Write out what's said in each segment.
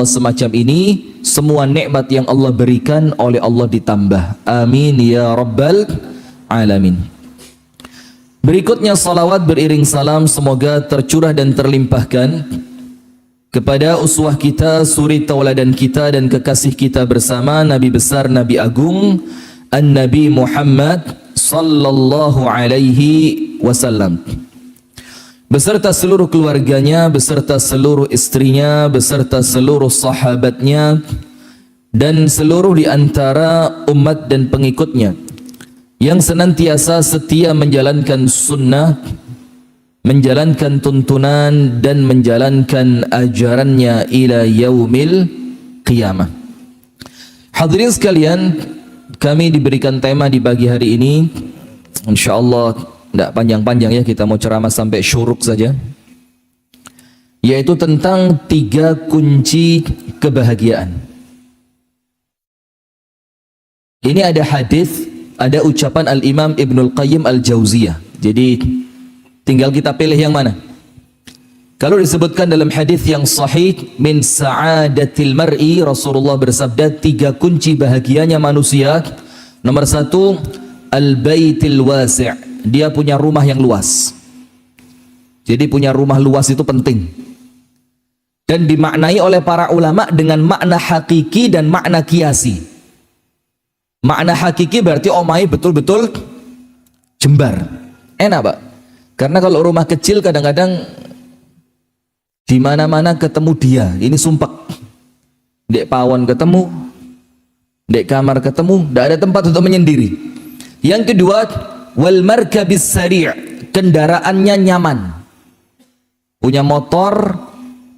semacam ini, semua nikmat yang Allah berikan oleh Allah ditambah. Amin ya rabbal alamin. Berikutnya salawat beriring salam semoga tercurah dan terlimpahkan kepada uswah kita, suri tauladan kita dan kekasih kita bersama Nabi besar, Nabi agung, An-Nabi Muhammad sallallahu alaihi wasallam, beserta seluruh keluarganya, beserta seluruh istrinya, beserta seluruh sahabatnya, dan seluruh di antara umat dan pengikutnya yang senantiasa setia menjalankan sunnah, menjalankan tuntunan dan menjalankan ajarannya ila yaumil qiyamah. Hadirin sekalian, kami diberikan tema di pagi hari ini, insyaallah tidak panjang-panjang ya, kita mau ceramah sampai syuruk saja, yaitu tentang 3 kunci kebahagiaan. Ini ada hadis, ada ucapan Al-Imam Ibnul Qayyim Al-Jauziyah. Jadi tinggal kita pilih yang mana. Kalau disebutkan dalam hadis yang sahih, min sa'adatil mar'i, Rasulullah bersabda 3 kunci bahagianya manusia. Nomor 1, al-baitil wasi', dia punya rumah yang luas. Jadi punya rumah luas itu penting, dan dimaknai oleh para ulama dengan makna hakiki dan makna kiasi. Makna hakiki berarti omai betul-betul jembar, enak Pak. Karena kalau rumah kecil kadang-kadang di mana-mana ketemu dia, ini sumpek. Dek pawon ketemu, dek kamar ketemu, tidak ada tempat untuk menyendiri. Yang kedua, wal markabis sari', kendaraannya nyaman. Punya motor,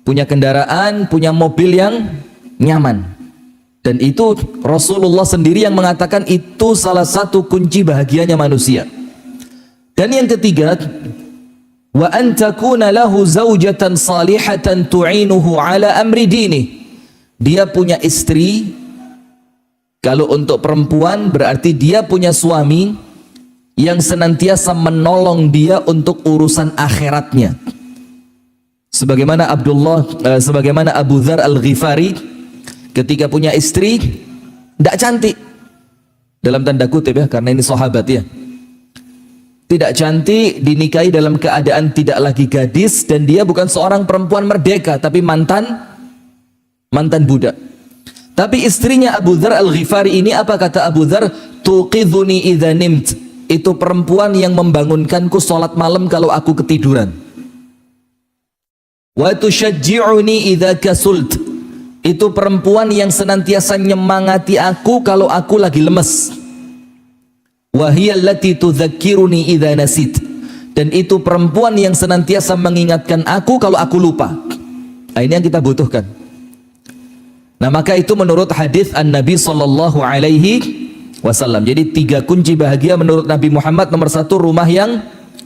punya kendaraan, punya mobil yang nyaman. Dan itu Rasulullah sendiri yang mengatakan itu salah satu kunci bahagianya manusia. Dan yang ketiga, wa an takuna lahu zaujatan salihatan tu'inuhu ala amri dini. Dia punya istri. Kalau untuk perempuan berarti dia punya suami yang senantiasa menolong dia untuk urusan akhiratnya. Sebagaimana Abu Dzar Al-Ghifari ketika punya istri tidak cantik, dalam tanda kutip ya, karena ini sahabat ya, tidak cantik, dinikahi dalam keadaan tidak lagi gadis, dan dia bukan seorang perempuan merdeka tapi mantan budak. Tapi istrinya Abu Dzar Al-Ghifari ini, apa kata Abu Dzar? Tuqidhuni idza nimt, itu perempuan yang membangunkanku sholat malam kalau aku ketiduran. Wa tusyajji'uni idza kasult, itu perempuan yang senantiasa nyemangati aku kalau aku lagi lemes. Wa hiya allati tudzakkiruni idza nasit, dan itu perempuan yang senantiasa mengingatkan aku kalau aku lupa. Nah, ini yang kita butuhkan. Nah, maka itu menurut hadis An-Nabi sallallahu alaihi wasallam. Jadi 3 kunci bahagia menurut Nabi Muhammad. Nomor 1, rumah yang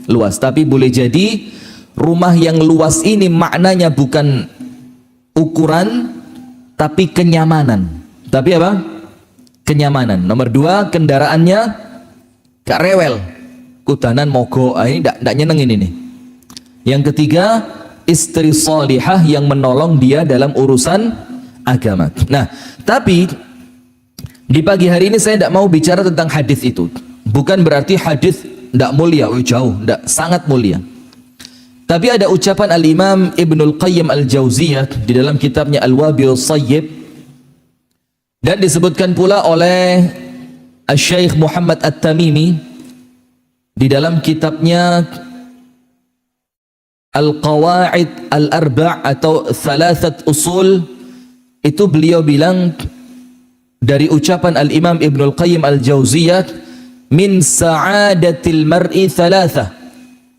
luas. Tapi boleh jadi rumah yang luas ini maknanya bukan ukuran, tapi kenyamanan. Tapi apa? Kenyamanan. Nomor 2, kendaraannya gak rewel, kudanan mogok. Ini tidak nyenengin ini. Yang ketiga, istri salihah yang menolong dia dalam urusan agama. Nah, tapi di pagi hari ini saya tidak mau bicara tentang hadis itu. Bukan berarti hadis tidak mulia, jauh, tidak, sangat mulia. Tapi ada ucapan Al-Imam Ibnul Qayyim Al-Jauziyah di dalam kitabnya Al-Wabil Sayyib, dan disebutkan pula oleh Al-Syeikh Muhammad At-Tamimi di dalam kitabnya Al-Qawaid Al-Arba' atau Thalathat Usul. Itu beliau bilang dari ucapan Al-Imam Ibnul Qayyim Al-Jauziyah, min sa'adatil mar'i thalatha,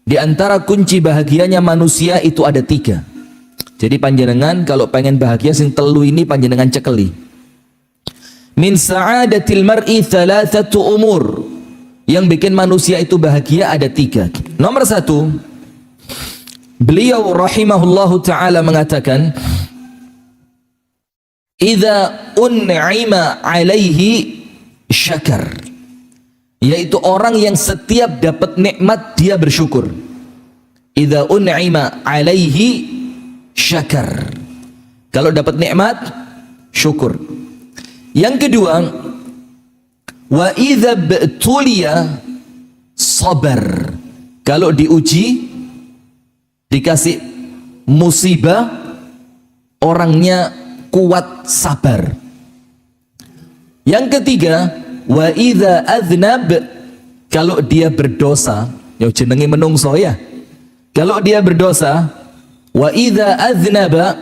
di antara kunci bahagianya manusia itu ada 3. Jadi panjenengan kalau pengen bahagia sing telu ini panjenengan cekeli. Min sa'adatil mar'i thalathatu umur, yang bikin manusia itu bahagia ada 3. Nomor 1, beliau rahimahullahu ta'ala mengatakan, idza un'ima alaihi syakar, yaitu orang yang setiap dapat nikmat dia bersyukur. Idza un'ima alaihi syakar, Kalau dapat nikmat, syukur. Yang kedua, wa idza btuliya sabar. Kalau diuji, dikasih musibah, orangnya kuat sabar. Yang ketiga, wa idza aznab, kalau dia berdosa, yo jenenge menungso ya. Kalau dia berdosa, wa idza aznaba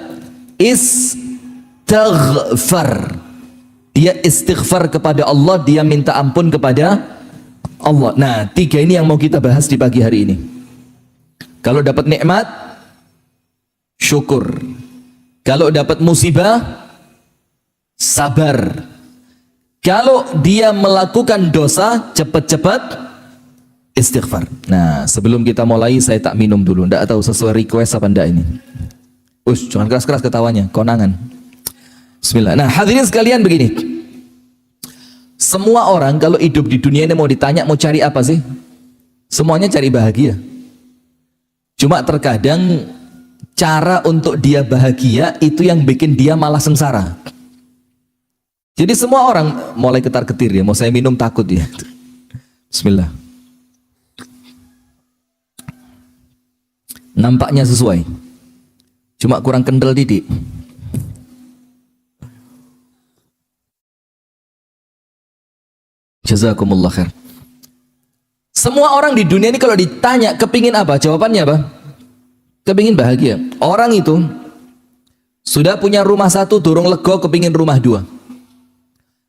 istaghfar. Dia istighfar kepada Allah, dia minta ampun kepada Allah. Nah, tiga ini yang mau kita bahas di pagi hari ini. Kalau dapat nikmat, syukur. Kalau dapat musibah, sabar. Kalau dia melakukan dosa, cepat-cepat istighfar. Nah, sebelum kita mulai, saya tak minum dulu. Nggak tahu sesuai request apa enggak ini. Jangan keras-keras ketawanya, konangan. Bismillah. Nah, hadirin sekalian begini. Semua orang kalau hidup di dunia ini mau ditanya mau cari apa sih? Semuanya cari bahagia. Cuma terkadang cara untuk dia bahagia itu yang bikin dia malah sengsara. Jadi semua orang mulai ketar-ketir ya, mau saya minum takut ya. Bismillah. Nampaknya sesuai. Cuma kurang kental didik. Jazakumullah khair. Semua orang di dunia ini kalau ditanya kepingin apa? Jawabannya apa? Kepingin bahagia. Orang itu sudah punya rumah satu, durung lego, kepingin rumah dua.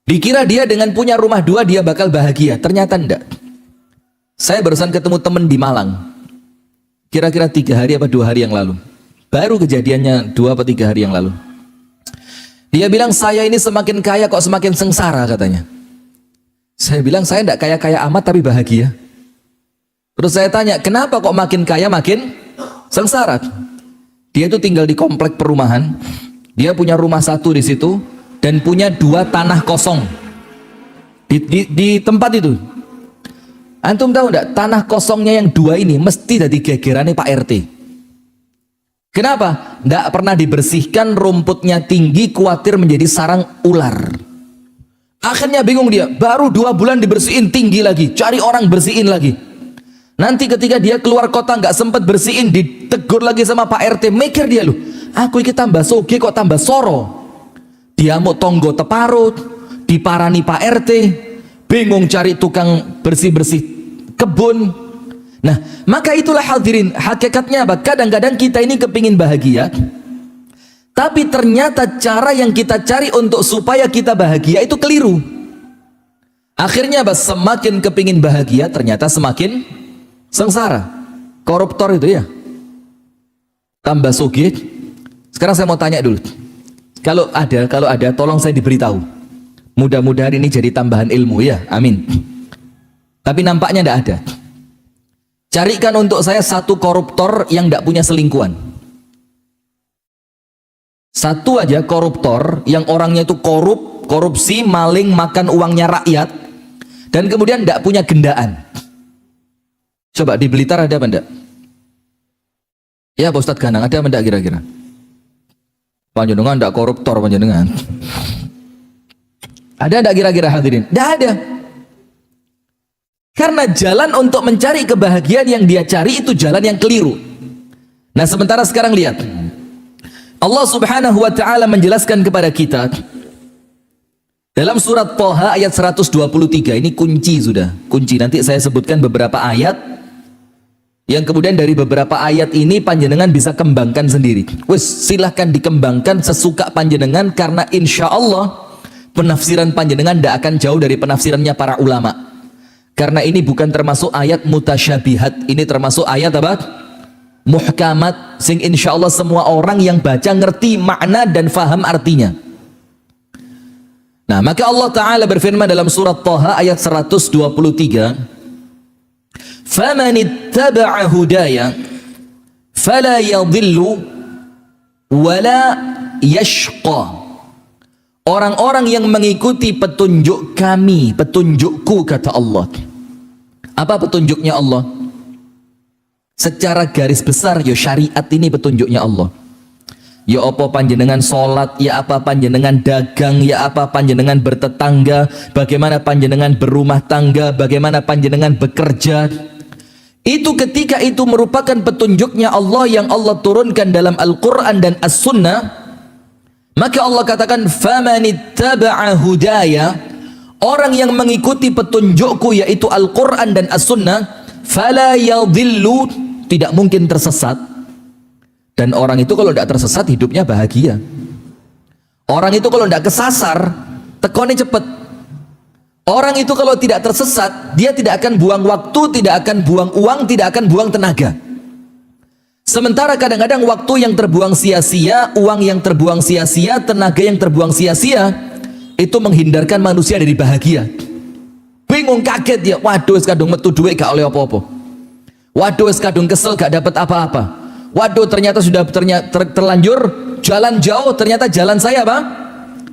Dikira dia dengan punya rumah dua dia bakal bahagia. Ternyata enggak. Saya barusan ketemu teman di Malang. Kira-kira 3 hari apa 2 hari yang lalu. Baru kejadiannya 2 atau 3 hari yang lalu. Dia bilang saya ini semakin kaya kok semakin sengsara katanya. Saya bilang saya enggak kaya-kaya amat tapi bahagia. Terus saya tanya kenapa kok makin kaya makin sengsara? Dia itu tinggal di komplek perumahan. Dia punya rumah satu di situ. Dan punya 2 tanah kosong di tempat itu. Antum tahu enggak, tanah kosongnya yang 2 ini mesti dari gegerannya Pak RT. Kenapa? Enggak pernah dibersihkan, rumputnya tinggi, khawatir menjadi sarang ular. Akhirnya bingung dia, baru 2 bulan dibersihin tinggi lagi, cari orang bersihin lagi. Nanti ketika dia keluar kota nggak sempat bersihin, ditegur lagi sama Pak RT. Mikir dia, loh, aku ini tambah soge kok tambah soro. Dia mau tonggo teparut, diparani Pak RT, bingung cari tukang bersih-bersih kebun. Nah, maka itulah hadirin, hakikatnya apa? Kadang-kadang kita ini kepingin bahagia, tapi ternyata cara yang kita cari untuk supaya kita bahagia itu keliru. Akhirnya apa? Semakin kepingin bahagia, ternyata semakin sengsara. Koruptor itu ya. Tambah sugih. Sekarang saya mau tanya dulu. Kalau ada, tolong saya diberitahu. Mudah-mudahan ini jadi tambahan ilmu ya, amin. Tapi nampaknya tidak ada. Carikan untuk saya satu koruptor yang tidak punya selingkuhan. Satu aja koruptor yang orangnya itu korupsi, maling, makan uangnya rakyat, dan kemudian tidak punya gendaan. Coba di Blitar ada apa enggak? Ya Pak Ustadz Ganang, ada apa enggak kira-kira? Panjenengan enggak koruptor panjenengan. Ada enggak kira-kira hadirin? Enggak ada. Karena jalan untuk mencari kebahagiaan yang dia cari itu jalan yang keliru. Nah, sementara sekarang lihat. Allah Subhanahu wa taala menjelaskan kepada kita dalam surat Thaha ayat 123. Ini kunci sudah. Kunci, nanti saya sebutkan beberapa ayat yang kemudian dari beberapa ayat ini panjenengan bisa kembangkan sendiri. Wes, silahkan dikembangkan sesuka panjenengan, karena insya Allah penafsiran panjenengan tidak akan jauh dari penafsirannya para ulama. Karena ini bukan termasuk ayat mutasyabihat, ini termasuk ayat apa? Muhkamat, sing insya Allah semua orang yang baca ngerti makna dan faham artinya. Nah, maka Allah Ta'ala berfirman dalam surat Thaha ayat 123, فَمَنِ اتَّبَعَ هُدَايَ فَلَا يَضِلُّ وَلَا يَشْقَى. Orang-orang yang mengikuti petunjuk kami, petunjukku, kata Allah. Apa petunjuknya Allah? Secara garis besar, ya syariat ini petunjuknya Allah. Ya apa panjenengan sholat, ya apa panjenengan dagang, ya apa panjenengan bertetangga, bagaimana panjenengan berumah tangga, bagaimana panjenengan bekerja. Itu ketika itu merupakan petunjuknya Allah yang Allah turunkan dalam Al-Quran dan As-Sunnah, maka Allah katakan famanittaba'a hudaya, orang yang mengikuti petunjukku yaitu Al-Quran dan As-Sunnah, fala yadhillu, tidak mungkin tersesat. Dan orang itu kalau tidak tersesat hidupnya bahagia. Orang itu kalau tidak kesasar tekonnya cepet. Orang itu kalau tidak tersesat dia tidak akan buang waktu, tidak akan buang uang, tidak akan buang tenaga. Sementara kadang-kadang waktu yang terbuang sia-sia, uang yang terbuang sia-sia, tenaga yang terbuang sia-sia, itu menghindarkan manusia dari bahagia. Bingung, kaget dia, waduh kadung metu duit gak oleh apa-apa, waduh kadung kesel gak dapat apa-apa, waduh ternyata sudah terlanjur jalan jauh, ternyata jalan saya apa?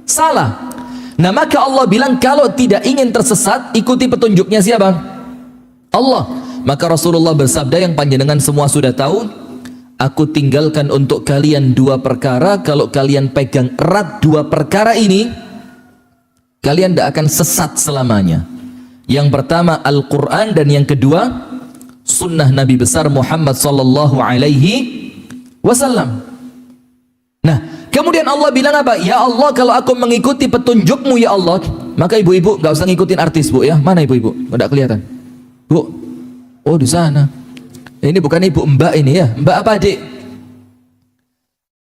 Salah. Nah maka Allah bilang kalau tidak ingin tersesat ikuti petunjuknya siapa? Allah. Maka Rasulullah bersabda yang panjenengan semua sudah tahu, aku tinggalkan untuk kalian dua perkara, kalau kalian pegang erat dua perkara ini kalian tidak akan sesat selamanya. Yang pertama Al-Quran, dan yang kedua sunnah Nabi besar Muhammad sallallahu alaihi wasallam. Nah kemudian Allah bilang apa? Ya Allah, kalau aku mengikuti petunjukmu ya Allah, maka ibu-ibu gak usah ngikutin artis bu ya. Mana ibu-ibu? Tidak kelihatan bu? Oh di sana. Ini bukan ibu, mbak ini ya. Mbak apa adik?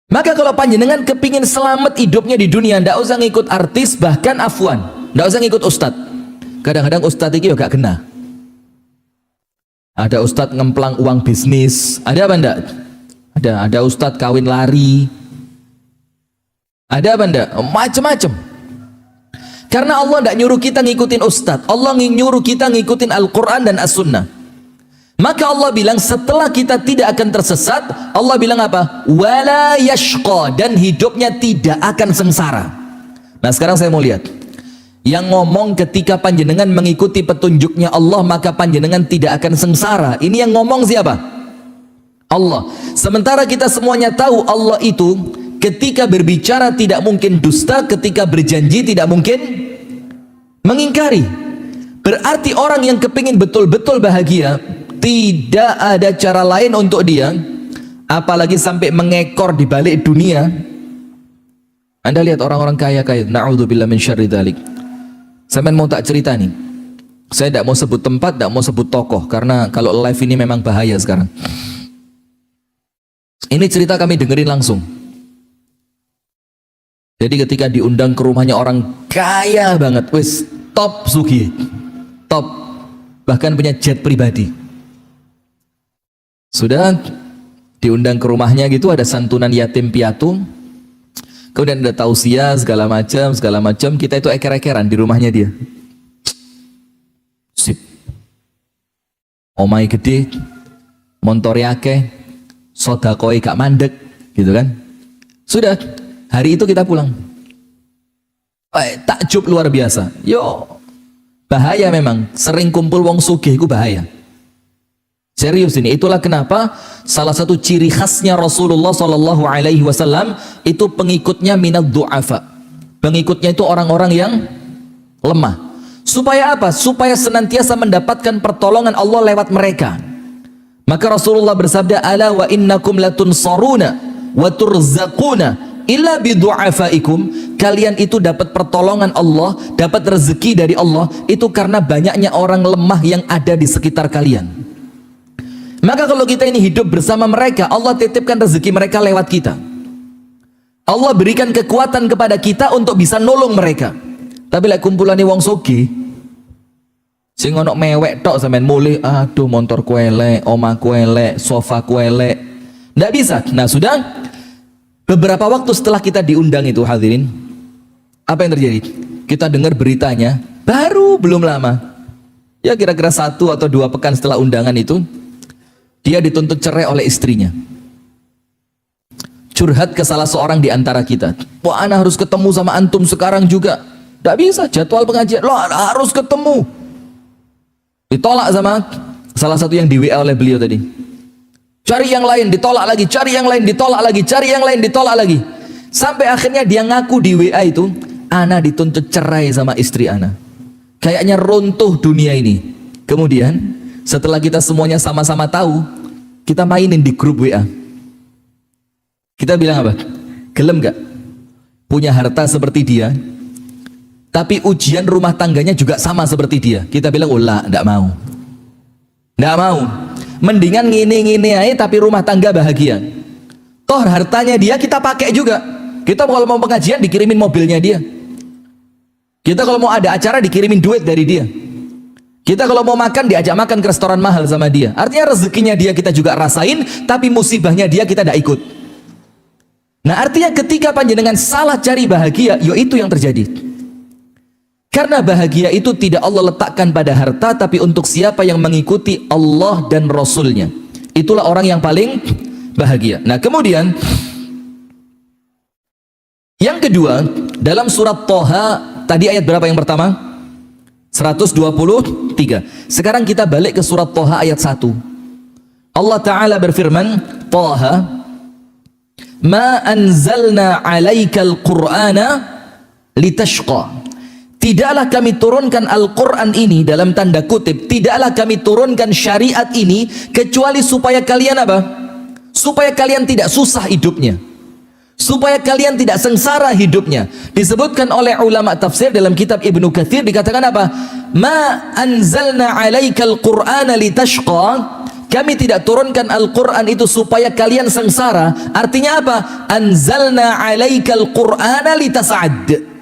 Maka kalau panjenengan kepingin selamat hidupnya di dunia, tidak usah ngikut artis, bahkan afwan, tidak usah ngikut ustadz. Kadang-kadang ustadz ini gak kena. Ada ustadz ngemplang uang bisnis, ada apa enggak? Ada ustadz kawin lari, ada apa enggak? Macam-macam. Karena Allah tidak nyuruh kita ngikutin ustadz, Allah nyuruh kita ngikutin Al-Quran dan As-Sunnah. Maka Allah bilang setelah kita tidak akan tersesat, Allah bilang apa? Wala yashqa, dan hidupnya tidak akan sengsara. Nah sekarang saya mau lihat yang ngomong ketika panjenengan mengikuti petunjuknya Allah maka panjenengan tidak akan sengsara. Ini yang ngomong siapa? Allah. Sementara kita semuanya tahu Allah itu ketika berbicara tidak mungkin dusta, ketika berjanji tidak mungkin mengingkari. Berarti orang yang kepingin betul-betul bahagia, tidak ada cara lain untuk dia apalagi sampai mengekor di balik dunia. Anda lihat orang-orang kaya-kaya, na'udzubillah min syarri dzalik. Saya mau tak cerita nih, saya tidak mau sebut tempat, tidak mau sebut tokoh, karena kalau live ini memang bahaya sekarang. Ini cerita kami dengerin langsung. Jadi ketika diundang ke rumahnya orang kaya banget, wis top sugih, top, bahkan punya jet pribadi. Sudah diundang ke rumahnya gitu, ada santunan yatim piatu, kemudian ada tausiah segala macam, kita itu eker-ekeran di rumahnya dia. Sip. Omai gede, montore akeh, sodakoi gak mandek, gitu kan. Sudah, hari itu kita pulang. Takjub luar biasa. Yo, bahaya memang, sering kumpul wong sugih itu bahaya. Serius ini, itulah kenapa salah satu ciri khasnya Rasulullah Sallallahu Alaihi Wasallam itu pengikutnya minad du'afa. Pengikutnya itu orang-orang yang lemah. Supaya apa? Supaya senantiasa mendapatkan pertolongan Allah lewat mereka. Maka Rasulullah bersabda, ala wa innakum latunsaruna wa turzaquna illa bidu'afaikum. Kalian itu dapat pertolongan Allah, dapat rezeki dari Allah, itu karena banyaknya orang lemah yang ada di sekitar kalian. Maka kalau kita ini hidup bersama mereka, Allah titipkan rezeki mereka lewat kita. Allah berikan kekuatan kepada kita untuk bisa nolong mereka. Tapi lek kumpulane wong sugih, sing ono mewek tok sampean mulih, aduh motor ku elek, omah ku elek, sofa ku elek. Ndak bisa. Nah, sudah beberapa waktu setelah kita diundang itu hadirin, apa yang terjadi? Kita dengar beritanya, baru belum lama. Ya kira-kira 1 atau 2 pekan setelah undangan itu, dia dituntut cerai oleh istrinya. Curhat ke salah seorang di antara kita. Wah, ana harus ketemu sama antum sekarang juga. Tidak bisa, jadwal pengajian. Loh, harus ketemu. Ditolak sama salah satu yang di WA oleh beliau tadi. Cari yang lain, ditolak lagi, cari yang lain, ditolak lagi, cari yang lain, ditolak lagi. Sampai akhirnya dia ngaku di WA itu, ana dituntut cerai sama istri ana. Kayaknya runtuh dunia ini. Kemudian setelah kita semuanya sama-sama tahu, kita mainin di grup WA. Kita bilang apa? Gelem gak? Punya harta seperti dia, tapi ujian rumah tangganya juga sama seperti dia. Kita bilang, oh lah, enggak mau. Enggak mau. Mendingan ngini-ngini aja tapi rumah tangga bahagia. Toh hartanya dia kita pakai juga. Kita kalau mau pengajian dikirimin mobilnya dia. Kita kalau mau ada acara dikirimin duit dari dia. Kita kalau mau makan diajak makan ke restoran mahal sama dia. Artinya rezekinya dia kita juga rasain, tapi musibahnya dia kita tidak ikut. Nah artinya ketika panjenengan salah cari bahagia, yo itu yang terjadi. Karena bahagia itu tidak Allah letakkan pada harta, tapi untuk siapa yang mengikuti Allah dan Rasulnya. Itulah orang yang paling bahagia. Nah kemudian yang kedua, dalam surat Thaha, tadi ayat berapa yang pertama? 123. Sekarang kita balik ke surat Thaha ayat 1. Allah Ta'ala berfirman, Thaha, Ma anzalna alaikal qur'ana litashqa. Tidaklah kami turunkan Al-Quran ini, dalam tanda kutip, tidaklah kami turunkan syariat ini kecuali supaya kalian apa? Supaya kalian tidak susah hidupnya, supaya kalian tidak sengsara hidupnya. Disebutkan oleh ulama tafsir dalam kitab Ibnu Katsir, dikatakan apa? Ma anzalna alaikal qur'ana litashqa. Kami tidak turunkan Al-Quran itu supaya kalian sengsara. Artinya apa? Anzalna alaikal qur'ana litas'ad.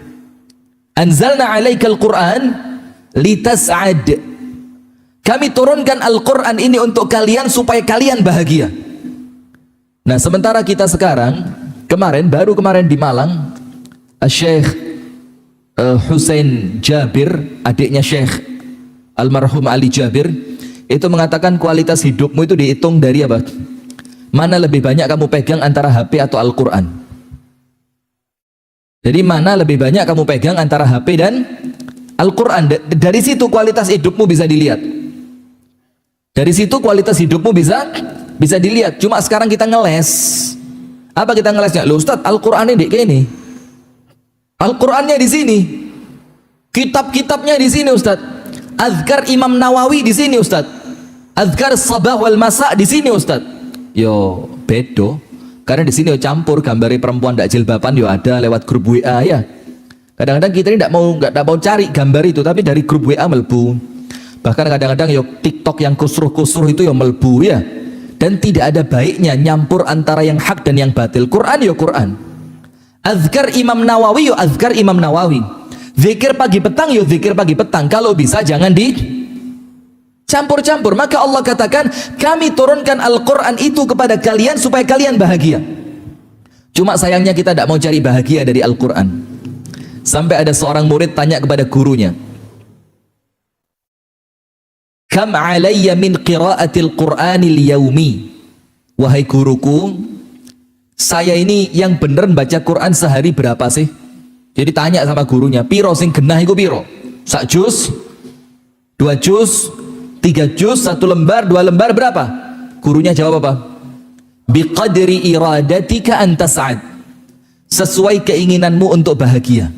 Anzalna alaikal Qur'an litas'ad. Kami turunkan Al-Quran ini untuk kalian supaya kalian bahagia. Nah sementara kita sekarang, baru kemarin di Malang, Syekh Husain Jabir, adiknya Syekh almarhum Ali Jabir, itu mengatakan kualitas hidupmu itu dihitung dari apa? Mana lebih banyak kamu pegang antara HP atau Al-Quran. Jadi mana lebih banyak kamu pegang antara HP dan Al-Quran. Dari situ kualitas hidupmu bisa dilihat. Dari situ kualitas hidupmu bisa dilihat. Cuma sekarang kita ngeles. Apa kita ngelesnya? Loh Ustaz, Al-Quran ini kayak ini. Al-Qurannya di sini. Kitab-kitabnya di sini Ustaz. Azkar Imam Nawawi di sini Ustaz. Azkar Sabah wal Masa di sini Ustaz. Yo, bedo. Karena di sini campur gambar perempuan tidak jilbaban yo ada lewat grup WA ya. Kadang-kadang kita ini nggak mau cari gambar itu, tapi dari grup WA melbu. Bahkan kadang-kadang yo TikTok yang kusruh-kusruh itu yo melbu ya. Dan tidak ada baiknya nyampur antara yang hak dan yang batil. Quran yo Quran. Azkar Imam Nawawi yo azkar Imam Nawawi. Zikir pagi petang yo zikir pagi petang. Kalau bisa jangan campur-campur. Maka Allah katakan, kami turunkan Al-Quran itu kepada kalian supaya kalian bahagia. Cuma sayangnya kita tidak mau cari bahagia dari Al-Quran. Sampai ada seorang murid tanya kepada gurunya, Kam alayya min qiraatil Qur'anil yaumi. Wahai guruku, saya ini yang bener baca Quran sehari berapa sih? Jadi tanya sama gurunya, piro sing genah iku piro? Sak juz, 2 juz, 3 juz, 1 lembar, 2 lembar berapa? Gurunya jawab apa? Biqadri iradatika anta sa'ad. Sesuai keinginanmu untuk bahagia.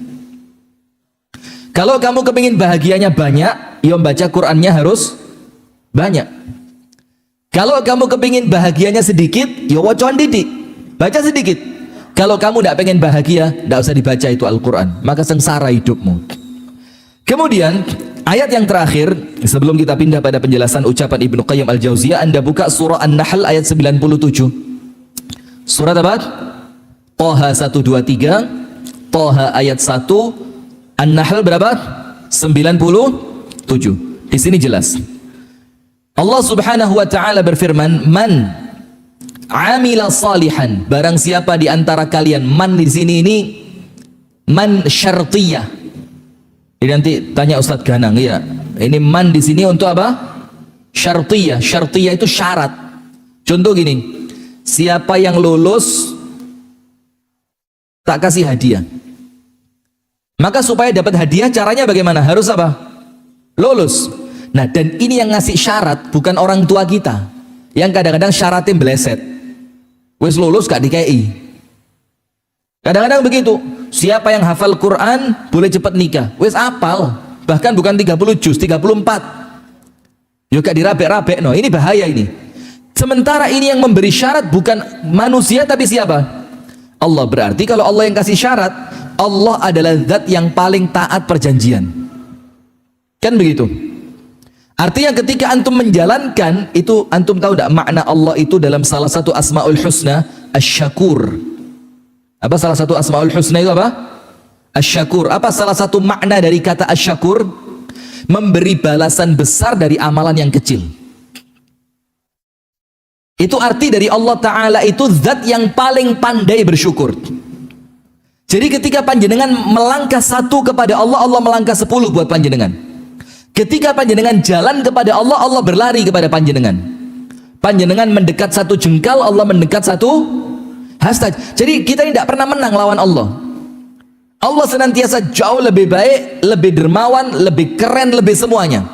Kalau kamu kepingin bahagianya banyak, ya baca Qur'annya harus banyak. Kalau kamu kepingin bahagianya sedikit, ya wacoan didik, baca sedikit. Kalau kamu tidak pengen bahagia, tidak usah dibaca itu Al-Quran, maka sengsara hidupmu. Kemudian ayat yang terakhir sebelum kita pindah pada penjelasan ucapan Ibnu Qayyim Al-Jauziyah, Anda buka surah An-Nahl ayat 97. Surat apa? Thaha 123, Thaha ayat 1, An-Nahl berapa? 97. Di sini jelas. Allah Subhanahu wa taala berfirman, "Man amila salihan." Barang siapa di antara kalian, man di sini ini man syartiyah. Jadi nanti tanya Ustadz Ganang, ya. Ini man di sini untuk apa? Syartiyah. Syartiyah itu syarat. Contoh gini, siapa yang lulus tak kasih hadiah. Maka supaya dapat hadiah caranya bagaimana? Harus apa? Lulus. Nah, dan ini yang ngasih syarat bukan orang tua kita. yang kadang-kadang syaratnya meleset. Wis lulus gak dikei. Kadang-kadang begitu. Siapa yang hafal Quran boleh cepat nikah. Wis apal, bahkan bukan 30 juz, 34. Yo gak dirabek-rabek no. Ini bahaya ini. Sementara ini yang memberi syarat bukan manusia tapi siapa? Allah. Berarti kalau Allah yang kasih syarat, Allah adalah zat yang paling taat perjanjian. Kan begitu? Artinya ketika antum menjalankan itu, antum tahu tidak makna Allah itu dalam salah satu asmaul husna, asy-syakur. Apa salah satu asmaul husna itu apa? Asy-syakur. Apa salah satu makna dari kata asy-syakur? Memberi balasan besar dari amalan yang kecil. Itu arti dari Allah Ta'ala itu zat yang paling pandai bersyukur. Jadi ketika panjenengan melangkah satu kepada Allah, Allah melangkah 10 buat panjenengan. Ketika panjenengan jalan kepada Allah, Allah berlari kepada panjenengan. Panjenengan mendekat satu jengkal, Allah mendekat satu hastaj. Jadi kita ini tidak pernah menang lawan Allah. Allah senantiasa jauh lebih baik, lebih dermawan, lebih keren, lebih semuanya.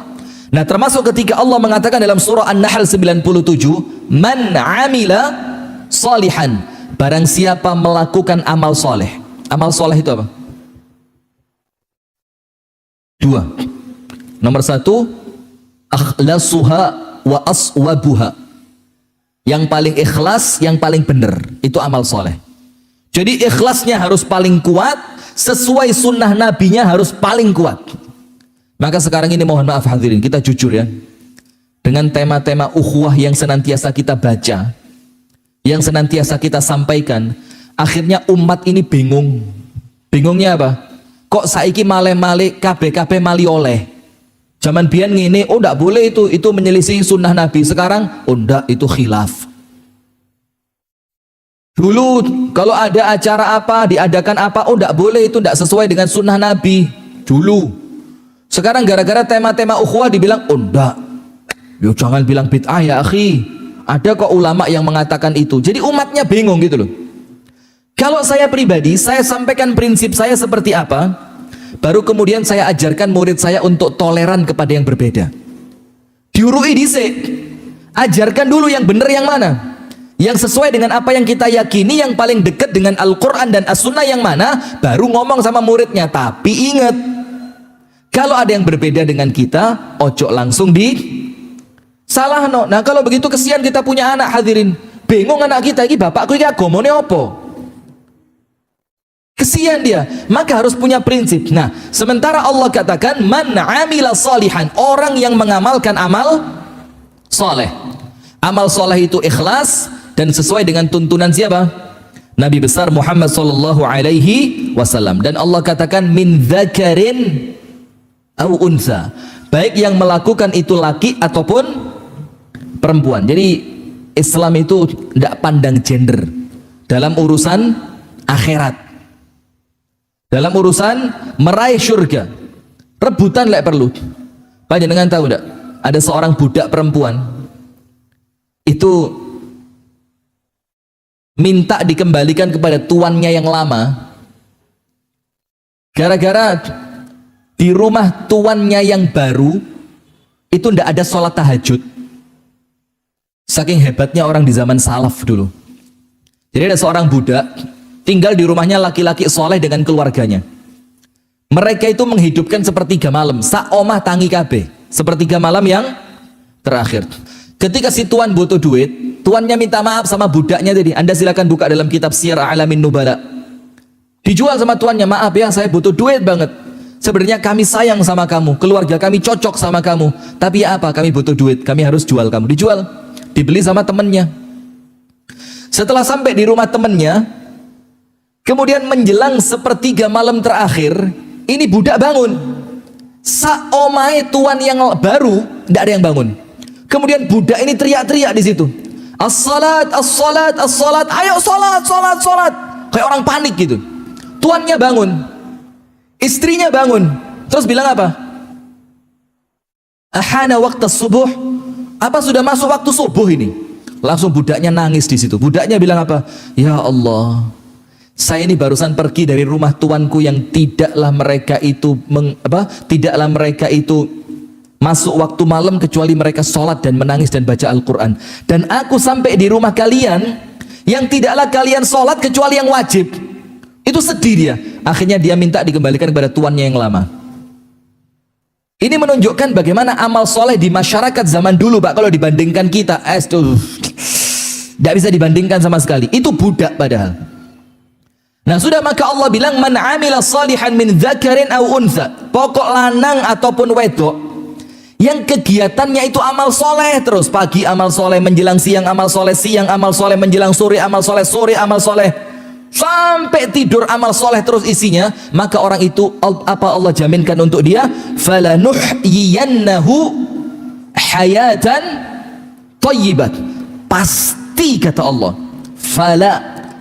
Nah, termasuk ketika Allah mengatakan dalam surah An-Nahl 97, man amila salihan, barang siapa melakukan amal soleh. Amal soleh itu apa? Dua. Nomor satu, akhlasuha wa aswabuha. Yang paling ikhlas, yang paling benar, itu amal soleh. Jadi ikhlasnya harus paling kuat, sesuai sunnah nabinya harus paling kuat. Maka sekarang ini mohon maaf hadirin, kita jujur ya, dengan tema-tema ukhuwah yang senantiasa kita baca, yang senantiasa kita sampaikan, akhirnya umat ini bingung. Bingungnya apa? Kok saiki male-male kabeh-kabeh mali oleh? Zaman biyen ngene, oh ndak boleh itu menyelisih sunnah Nabi. Sekarang, oh ndak, itu khilaf. Dulu kalau ada acara apa, diadakan apa, oh ndak boleh, itu ndak sesuai dengan sunnah Nabi. Dulu. Sekarang gara-gara tema-tema ukhuwah dibilang, oh ndak. Yo jangan bilang bid'ah ya akhi. Ada kok ulama yang mengatakan itu. Jadi umatnya bingung gitu loh. Kalau saya pribadi, saya sampaikan prinsip saya seperti apa. Baru kemudian saya ajarkan murid saya untuk toleran kepada yang berbeda. Diurui dhisik. Ajarkan dulu yang benar yang mana. Yang sesuai dengan apa yang kita yakini, yang paling dekat dengan Al-Quran dan As-Sunnah yang mana, baru ngomong sama muridnya. Tapi ingat, kalau ada yang berbeda dengan kita, ojo langsung di salah no. Nah kalau begitu kesian kita punya anak hadirin. Bingung anak kita, ini bapakku ini agamane apa? Kesian dia, maka harus punya prinsip. Nah, sementara Allah katakan man amila salihan, orang yang mengamalkan amal soleh. Amal soleh itu ikhlas dan sesuai dengan tuntunan siapa? Nabi besar Muhammad sallallahu alaihi wasallam. Dan Allah katakan min dzakarin au unsa, baik yang melakukan itu laki ataupun perempuan. Jadi Islam itu tidak pandang gender dalam urusan akhirat. Dalam urusan meraih surga, rebutan lek perlu. Panjenengan tahu enggak? Ada seorang budak perempuan itu minta dikembalikan kepada tuannya yang lama. Gara-gara di rumah tuannya yang baru itu ndak ada sholat tahajud. Saking hebatnya orang di zaman salaf dulu. Jadi ada seorang budak tinggal di rumahnya laki-laki soleh dengan keluarganya. Mereka itu menghidupkan sepertiga malam, sak omah tangi kabeh, sepertiga malam yang terakhir. Ketika si tuan butuh duit, tuannya minta maaf sama budaknya tadi. Anda silakan buka dalam kitab Syiar A'lamin Nubala. Dijual sama tuannya, maaf ya saya butuh duit banget. Sebenarnya kami sayang sama kamu, keluarga kami cocok sama kamu. Tapi ya apa, kami butuh duit, kami harus jual kamu. Dijual, dibeli sama temennya. Setelah sampai di rumah temennya, kemudian menjelang sepertiga malam terakhir, ini budak bangun. Saomai tuan yang baru, tidak ada yang bangun. Kemudian budak ini teriak-teriak di situ. As-salat, as-salat, as-salat. Ayo salat, salat, salat. Kayak orang panik gitu. Tuannya bangun. Istrinya bangun. Terus bilang apa? Ahana waktu subuh. Apa sudah masuk waktu subuh ini? Langsung budaknya nangis di situ. Budaknya bilang apa? Ya Allah, saya ini barusan pergi dari rumah tuanku yang tidaklah mereka itu masuk waktu malam kecuali mereka sholat dan menangis dan baca Al-Quran. Dan aku sampai di rumah kalian yang tidaklah kalian sholat kecuali yang wajib. Itu sedih dia. Akhirnya dia minta dikembalikan kepada tuannya yang lama. Ini menunjukkan bagaimana amal soleh di masyarakat zaman dulu, Pak. Kalau dibandingkan kita, tidak bisa dibandingkan sama sekali. Itu budak padahal. Nah sudah, maka Allah bilang man amila salihan min dzakarin aw untha. Pokok lanang ataupun wedok yang kegiatannya itu amal soleh terus, pagi amal soleh, menjelang siang amal soleh, siang amal soleh, menjelang sore amal soleh, sore amal soleh, sampai tidur amal soleh terus isinya, maka orang itu apa Allah jaminkan untuk dia? Falanuhyiyannahu hayatan thayyibat. Pasti kata Allah, fala,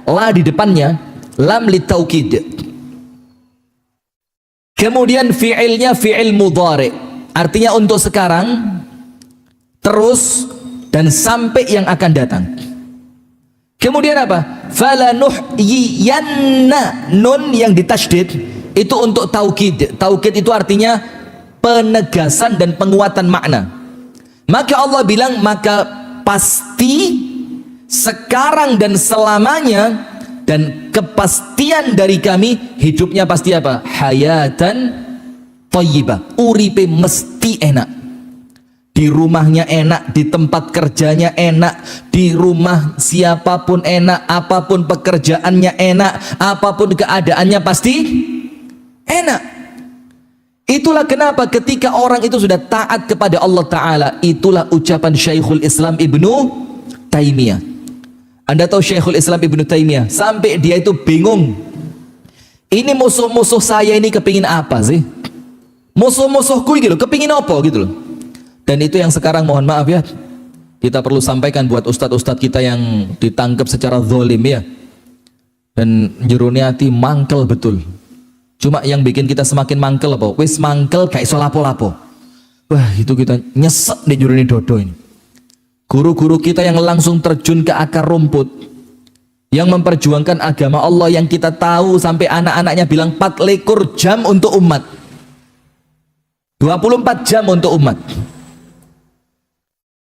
la di depannya, lam litaukid. Kemudian fi'ilnya fi'il mudhari, artinya untuk sekarang, terus, dan sampai yang akan datang. Kemudian apa? Falanuhyiyanna, nun yang ditasydid itu untuk taukid. Taukid itu artinya penegasan dan penguatan makna. Maka Allah bilang, maka pasti sekarang dan selamanya, dan kepastian dari kami hidupnya pasti apa? Hayatan thayyibah, uripe mesti enak. Di rumahnya enak, di tempat kerjanya enak, di rumah siapapun enak, apapun pekerjaannya enak, apapun keadaannya pasti enak. Itulah kenapa ketika orang itu sudah taat kepada Allah Ta'ala, itulah ucapan Syekhul Islam Ibnu Taimiyah. Anda tahu Syekhul Islam Ibnu Taimiyah, sampai dia itu bingung, ini musuh-musuh saya ini kepingin apa sih? Musuh-musuhku gitu loh, kepingin apa gitu loh. Dan itu yang sekarang mohon maaf ya, kita perlu sampaikan buat ustadz-ustadz kita yang ditangkap secara zalim ya, dan jerone hati mangkel betul. Cuma yang bikin kita semakin mangkel apa? Wis mangkel kayak iso lapo-lapo. Wah itu kita nyesek di jerone dodo ini. Guru-guru kita yang langsung terjun ke akar rumput, yang memperjuangkan agama Allah, yang kita tahu sampai anak-anaknya bilang 24 jam untuk umat, 24 jam untuk umat.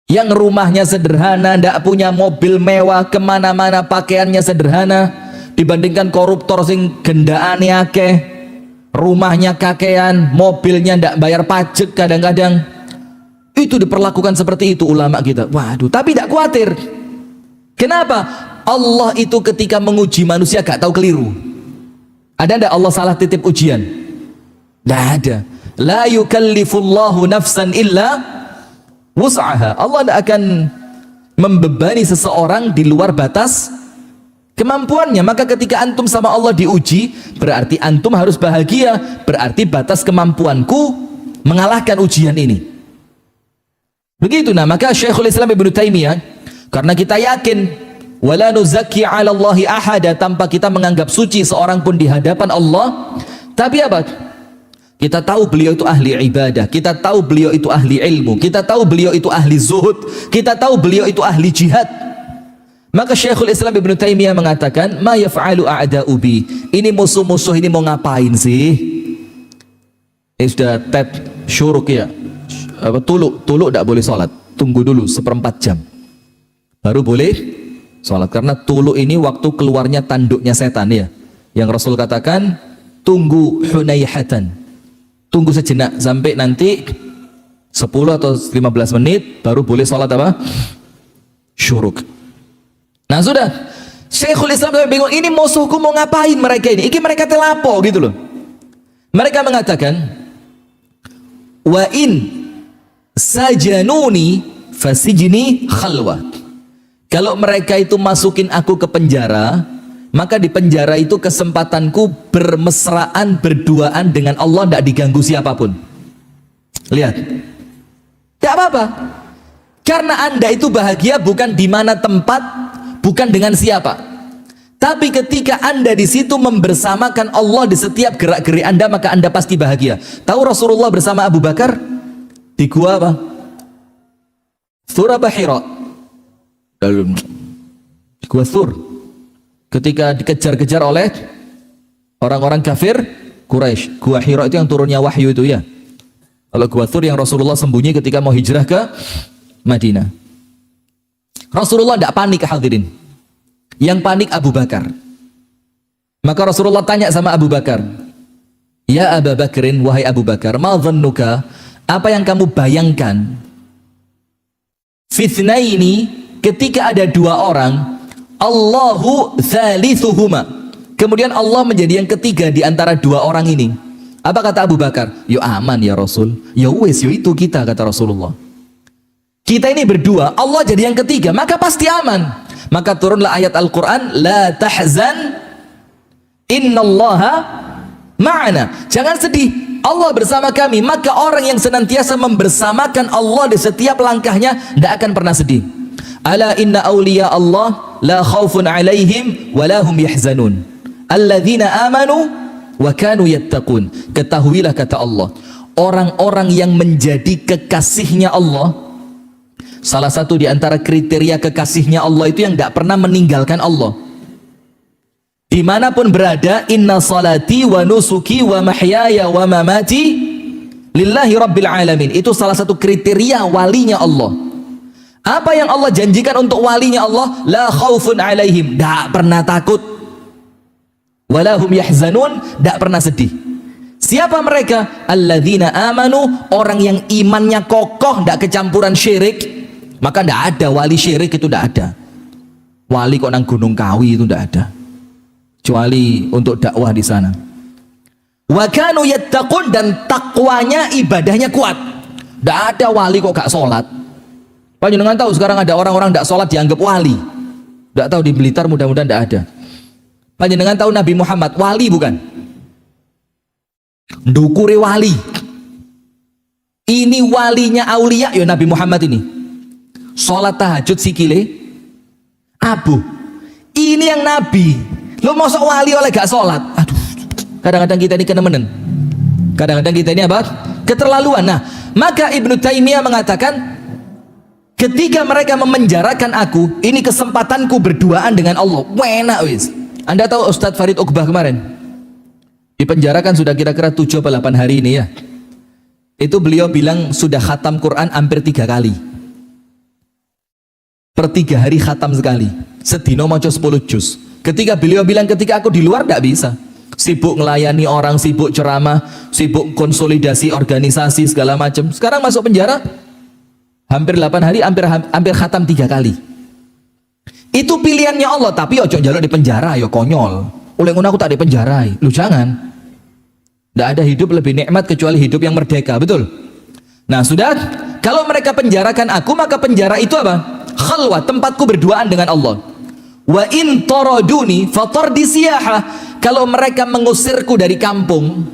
Yang rumahnya sederhana, tidak punya mobil mewah, kemana-mana pakaiannya sederhana, dibandingkan koruptor sing gendaane akeh, rumahnya kakean, mobilnya tidak bayar pajak kadang-kadang. Itu diperlakukan seperti itu ulama kita. Waduh, tapi tidak khawatir. Kenapa? Allah itu ketika menguji manusia gak tahu keliru. Ada tidak Allah salah titip ujian? Tidak ada. La yukallifullahu nafsan illa wus'aha. Allah tidak akan membebani seseorang di luar batas kemampuannya. Maka ketika antum sama Allah diuji, berarti antum harus bahagia, berarti batas kemampuanku mengalahkan ujian ini. Begitu. Nah maka Syekhul Islam Ibnu Taimiyah, karena kita yakin wala nuzakki 'ala Allahi ahada, tanpa kita menganggap suci seorang pun di hadapan Allah, tapi apa? Kita tahu beliau itu ahli ibadah, kita tahu beliau itu ahli ilmu, kita tahu beliau itu ahli zuhud, kita tahu beliau itu ahli jihad. Maka Syekhul Islam Ibnu Taimiyah mengatakan, ma yaf'alu a'da'u bi, ini musuh-musuh ini mau ngapain sih? Ini sudah tet syuruk ya, tuluk tidak boleh sholat, tunggu dulu 1/4 jam baru boleh sholat, karena tuluk ini waktu keluarnya tanduknya setan ya, yang Rasul katakan tunggu hunayhatan, tunggu sejenak sampai nanti 10 atau 15 menit baru boleh sholat apa? Syuruk. Nah sudah, Syekhul Islam bingung, ini musuhku mau ngapain mereka ini? Ini mereka telapo gitu loh. Mereka mengatakan, wa in sajanuni fasijni khalwa. Kalau mereka itu masukin aku ke penjara, maka di penjara itu kesempatanku bermesraan, berduaan dengan Allah, tidak diganggu siapapun. Lihat, tidak apa-apa, karena anda itu bahagia bukan di mana tempat, bukan dengan siapa, tapi ketika anda di situ membersamakan Allah di setiap gerak-gerik anda, maka anda pasti bahagia. Tahu Rasulullah bersama Abu Bakar di gua apa? Thur apa Hira? Di gua Thur, ketika dikejar-kejar oleh orang-orang kafir Quraisy. Gua Hira itu yang turunnya wahyu itu ya. Kalau Gua Thur yang Rasulullah sembunyi ketika mau hijrah ke Madinah. Rasulullah tidak panik hadirin. Yang panik Abu Bakar. Maka Rasulullah tanya sama Abu Bakar, "Ya Abu Bakrin, wahai Abu Bakar, ma dhannuka, apa yang kamu bayangkan? Fitnaini, ketika ada dua orang, Allahu thalithuhuma, kemudian Allah menjadi yang ketiga di antara dua orang ini." Apa kata Abu Bakar? "Yo aman ya Rasul." "Ya wes, yo itu kita," kata Rasulullah. "Kita ini berdua, Allah jadi yang ketiga, maka pasti aman." Maka turunlah ayat Al-Quran, "La tahzan, innallaha ma'ana." Jangan sedih, Allah bersama kami. Maka orang yang senantiasa membersamakan Allah di setiap langkahnya tidak akan pernah sedih. "Ala inna awliya Allah la khawfun alaihim wa lahum yahzanun alladzina amanu wa kanu yattaqun." Ketahuilah, kata Allah, orang-orang yang menjadi kekasihnya Allah, salah satu di antara kriteria kekasihnya Allah itu yang tidak pernah meninggalkan Allah. Dimanapun berada, "Inna salati wa nusuki wa mahyaya wa mamati lillahi rabbil alamin." Itu salah satu kriteria walinya Allah. Apa yang Allah janjikan untuk walinya Allah? La khaufun alaihim, tidak pernah takut. Walahum yahzanun, tidak pernah sedih. Siapa mereka? Alladzina amanu, orang yang imannya kokoh, tidak kecampuran syirik. Maka tidak ada wali syirik, itu tidak ada. Wali kok nang Gunung Kawi itu tidak ada, kecuali untuk dakwah di sana. Wa kanu yattaqun, dan takwanya, ibadahnya kuat. Tidak ada wali kok gak sholat. Panjenengan tahu sekarang ada orang-orang tidak sholat dianggap wali. Tidak tahu di Blitar, mudah-mudahan tidak ada. Panjenengan tahu Nabi Muhammad wali bukan? Ndukure wali. Ini walinya aulia ya Nabi Muhammad ini. Sholat tahajud sikile abu. Ini yang Nabi. Lo mau sok wali oleh gak sholat? Aduh, kadang-kadang kita ini kenemenen. Kadang-kadang kita ini apa? Keterlaluan. Nah, maka Ibnu Taimiyah mengatakan, ketika mereka memenjarakan aku, ini kesempatanku berduaan dengan Allah. Enak wis. Anda tahu Ustadz Farid Uqbah kemarin dipenjarakan sudah kira-kira 7 atau 8 hari ini ya. Itu beliau bilang sudah khatam Quran hampir 3 kali. Per 3 hari khatam sekali. Sedino maca 10 juz. Ketika beliau bilang, ketika aku di luar tidak bisa. Sibuk melayani orang, sibuk ceramah, sibuk konsolidasi organisasi segala macam. Sekarang masuk penjara hampir 8 hari, hampir khatam 3 kali. Itu pilihannya Allah, tapi ojo njaluk di penjara, ya konyol. Oleh ngono aku tak di penjara. Lu jangan. Tidak ada hidup lebih nikmat kecuali hidup yang merdeka, betul? Nah, sudah, kalau mereka penjarakan aku, maka penjara itu apa? Khalwah, tempatku berduaan dengan Allah. Wa in taraduni fatardi siyaha. Kalau mereka mengusirku dari kampung,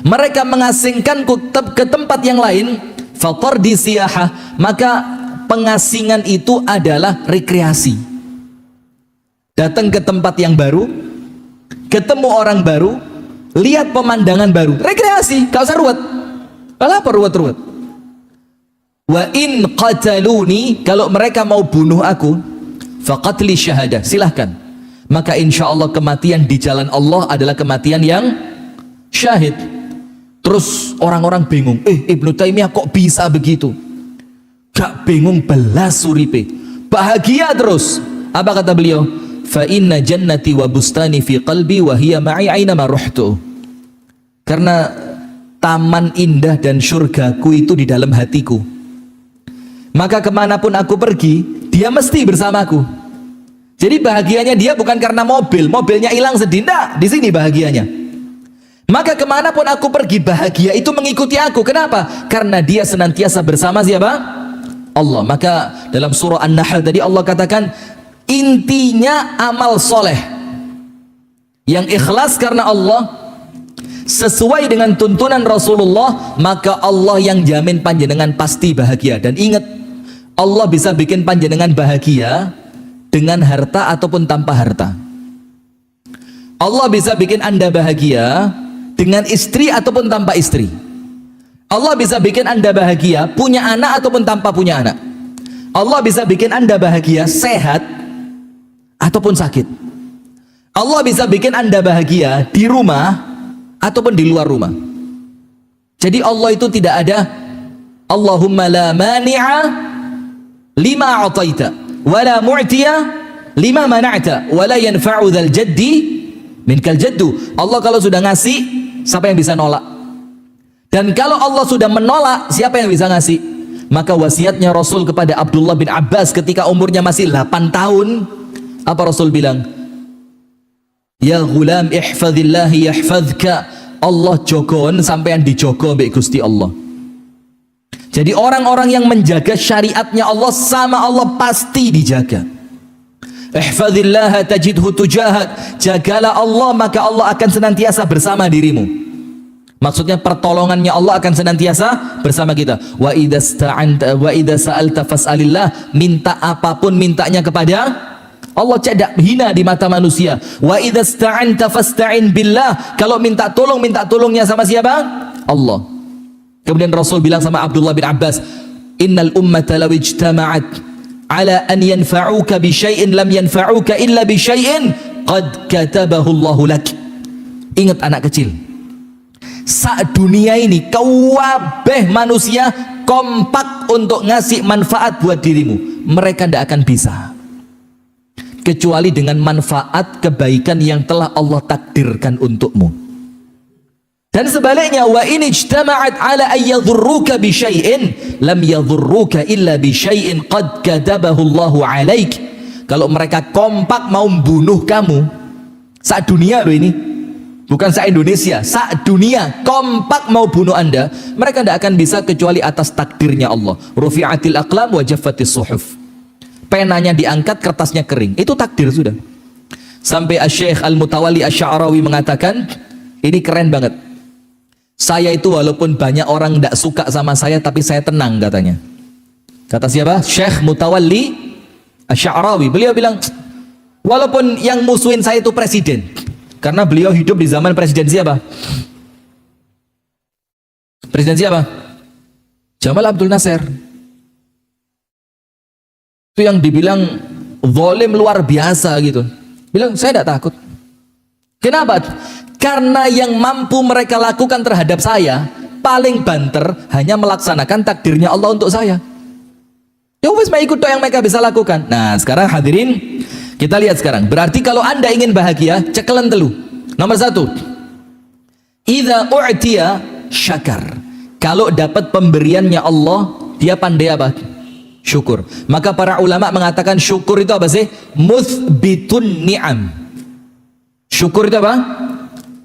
mereka mengasingkanku ke tempat yang lain, fatardi siyaha, maka pengasingan itu adalah rekreasi. Datang ke tempat yang baru, ketemu orang baru, lihat pemandangan baru, rekreasi, gak usah ruwet. Apa ruwet-ruwet? Wa in qataluni, kalau mereka mau bunuh aku, faqatli syahadah, silahkan. Maka insya Allah kematian di jalan Allah adalah kematian yang syahid. Terus orang-orang bingung, Ibnu Taimiyah kok bisa begitu? Gak bingung belas suripe, bahagia terus. Apa kata beliau? Fa inna jannati wa bustani fi qalbi wa hiya ma'i aina ma ruhtu. Karena taman indah dan surgaku itu di dalam hatiku, maka kemanapun aku pergi, dia mesti bersamaku. Jadi bahagianya dia bukan karena mobilnya hilang sedih, enggak, di sini bahagianya. Maka kemanapun aku pergi, bahagia itu mengikuti aku. Kenapa? Karena dia senantiasa bersama siapa? Allah. Maka dalam surah An-Nahl tadi Allah katakan, intinya amal soleh yang ikhlas karena Allah, sesuai dengan tuntunan Rasulullah, maka Allah yang jamin panjenengan pasti bahagia. Dan ingat, Allah bisa bikin panjenengan bahagia dengan harta ataupun tanpa harta. Allah bisa bikin Anda bahagia dengan istri ataupun tanpa istri. Allah bisa bikin Anda bahagia punya anak ataupun tanpa punya anak. Allah bisa bikin Anda bahagia sehat ataupun sakit. Allah bisa bikin Anda bahagia di rumah ataupun di luar rumah. Jadi Allah itu tidak ada Allahumma la mani'a lima a'taita wa la mu'tiya lima mana'ta wa la yanfa'u dzal jaddi minkal jaddu. Allah kalau sudah ngasih, siapa yang bisa nolak? Dan kalau Allah sudah menolak, siapa yang bisa ngasih? Maka wasiatnya Rasul kepada Abdullah bin Abbas ketika umurnya masih 8 tahun, apa Rasul bilang? Ya ghulam ihfadhillahi yahfadhka. Allah jogon sampean dijogo mbek Gusti Allah. Jadi orang-orang yang menjaga syariatnya Allah sama Allah pasti dijaga. Ihfadhillaha tajidhu tujahak. Jagalah Allah maka Allah akan senantiasa bersama dirimu. Maksudnya pertolongannya Allah akan senantiasa bersama kita. Wa idza sta'anta wa idza sa'alta fas'alillah. Minta apapun mintanya kepada Allah, tidak hina di mata manusia. Wa idza sta'anta fasta'in billah. Kalau minta tolongnya sama siapa? Allah. Kemudian Rasul bilang sama Abdullah bin Abbas, innal ummata law ijtama'at ala an yanfa'uka bi syai'in lam yanfa'uka illa bi syai'in qad katabahu Allahu lak. Ingat anak kecil, saat dunia ini kabeh manusia kompak untuk ngasih manfaat buat dirimu, mereka tidak akan bisa kecuali dengan manfaat kebaikan yang telah Allah takdirkan untukmu. Dan sebaliknya, wa in ijtama'at ala ay yadhurruka bi syai'in lam yadhurruka illa bi syai'in qad katabahu Allahu 'alaik. Kalau mereka kompak mau membunuh kamu, saat dunia loh ini, bukan saat Indonesia, saat dunia kompak mau bunuh Anda, mereka tidak akan bisa kecuali atas takdirnya Allah. Rufi'atil aqlam wa jaffatis suhuf. Penanya diangkat, kertasnya kering. Itu takdir sudah. Sampai Asy-Syaikh Al-Mutawalli Asy-Sya'rawi mengatakan, ini keren banget. Saya itu walaupun banyak orang tidak suka sama saya, tapi saya tenang katanya. Kata siapa? Syekh Mutawalli Asy-Sya'rawi. Beliau bilang, walaupun yang musuhin saya itu presiden. Karena beliau hidup di zaman presiden siapa? Presiden siapa? Jamal Abdul Nasir. Itu yang dibilang zalim luar biasa gitu. Bilang saya tidak takut. Kenapa? Karena yang mampu mereka lakukan terhadap saya paling banter hanya melaksanakan takdirnya Allah untuk saya. Ya wes ikut yang mereka bisa lakukan. Nah sekarang hadirin, kita lihat sekarang. Berarti kalau Anda ingin bahagia, cekelan telu. Nomor 1, idza u'tiya syakar. Kalau dapat pemberiannya Allah, dia pandai apa? Syukur. Maka para ulama mengatakan syukur itu apa sih? Muthbitun ni'am. Syukur itu apa?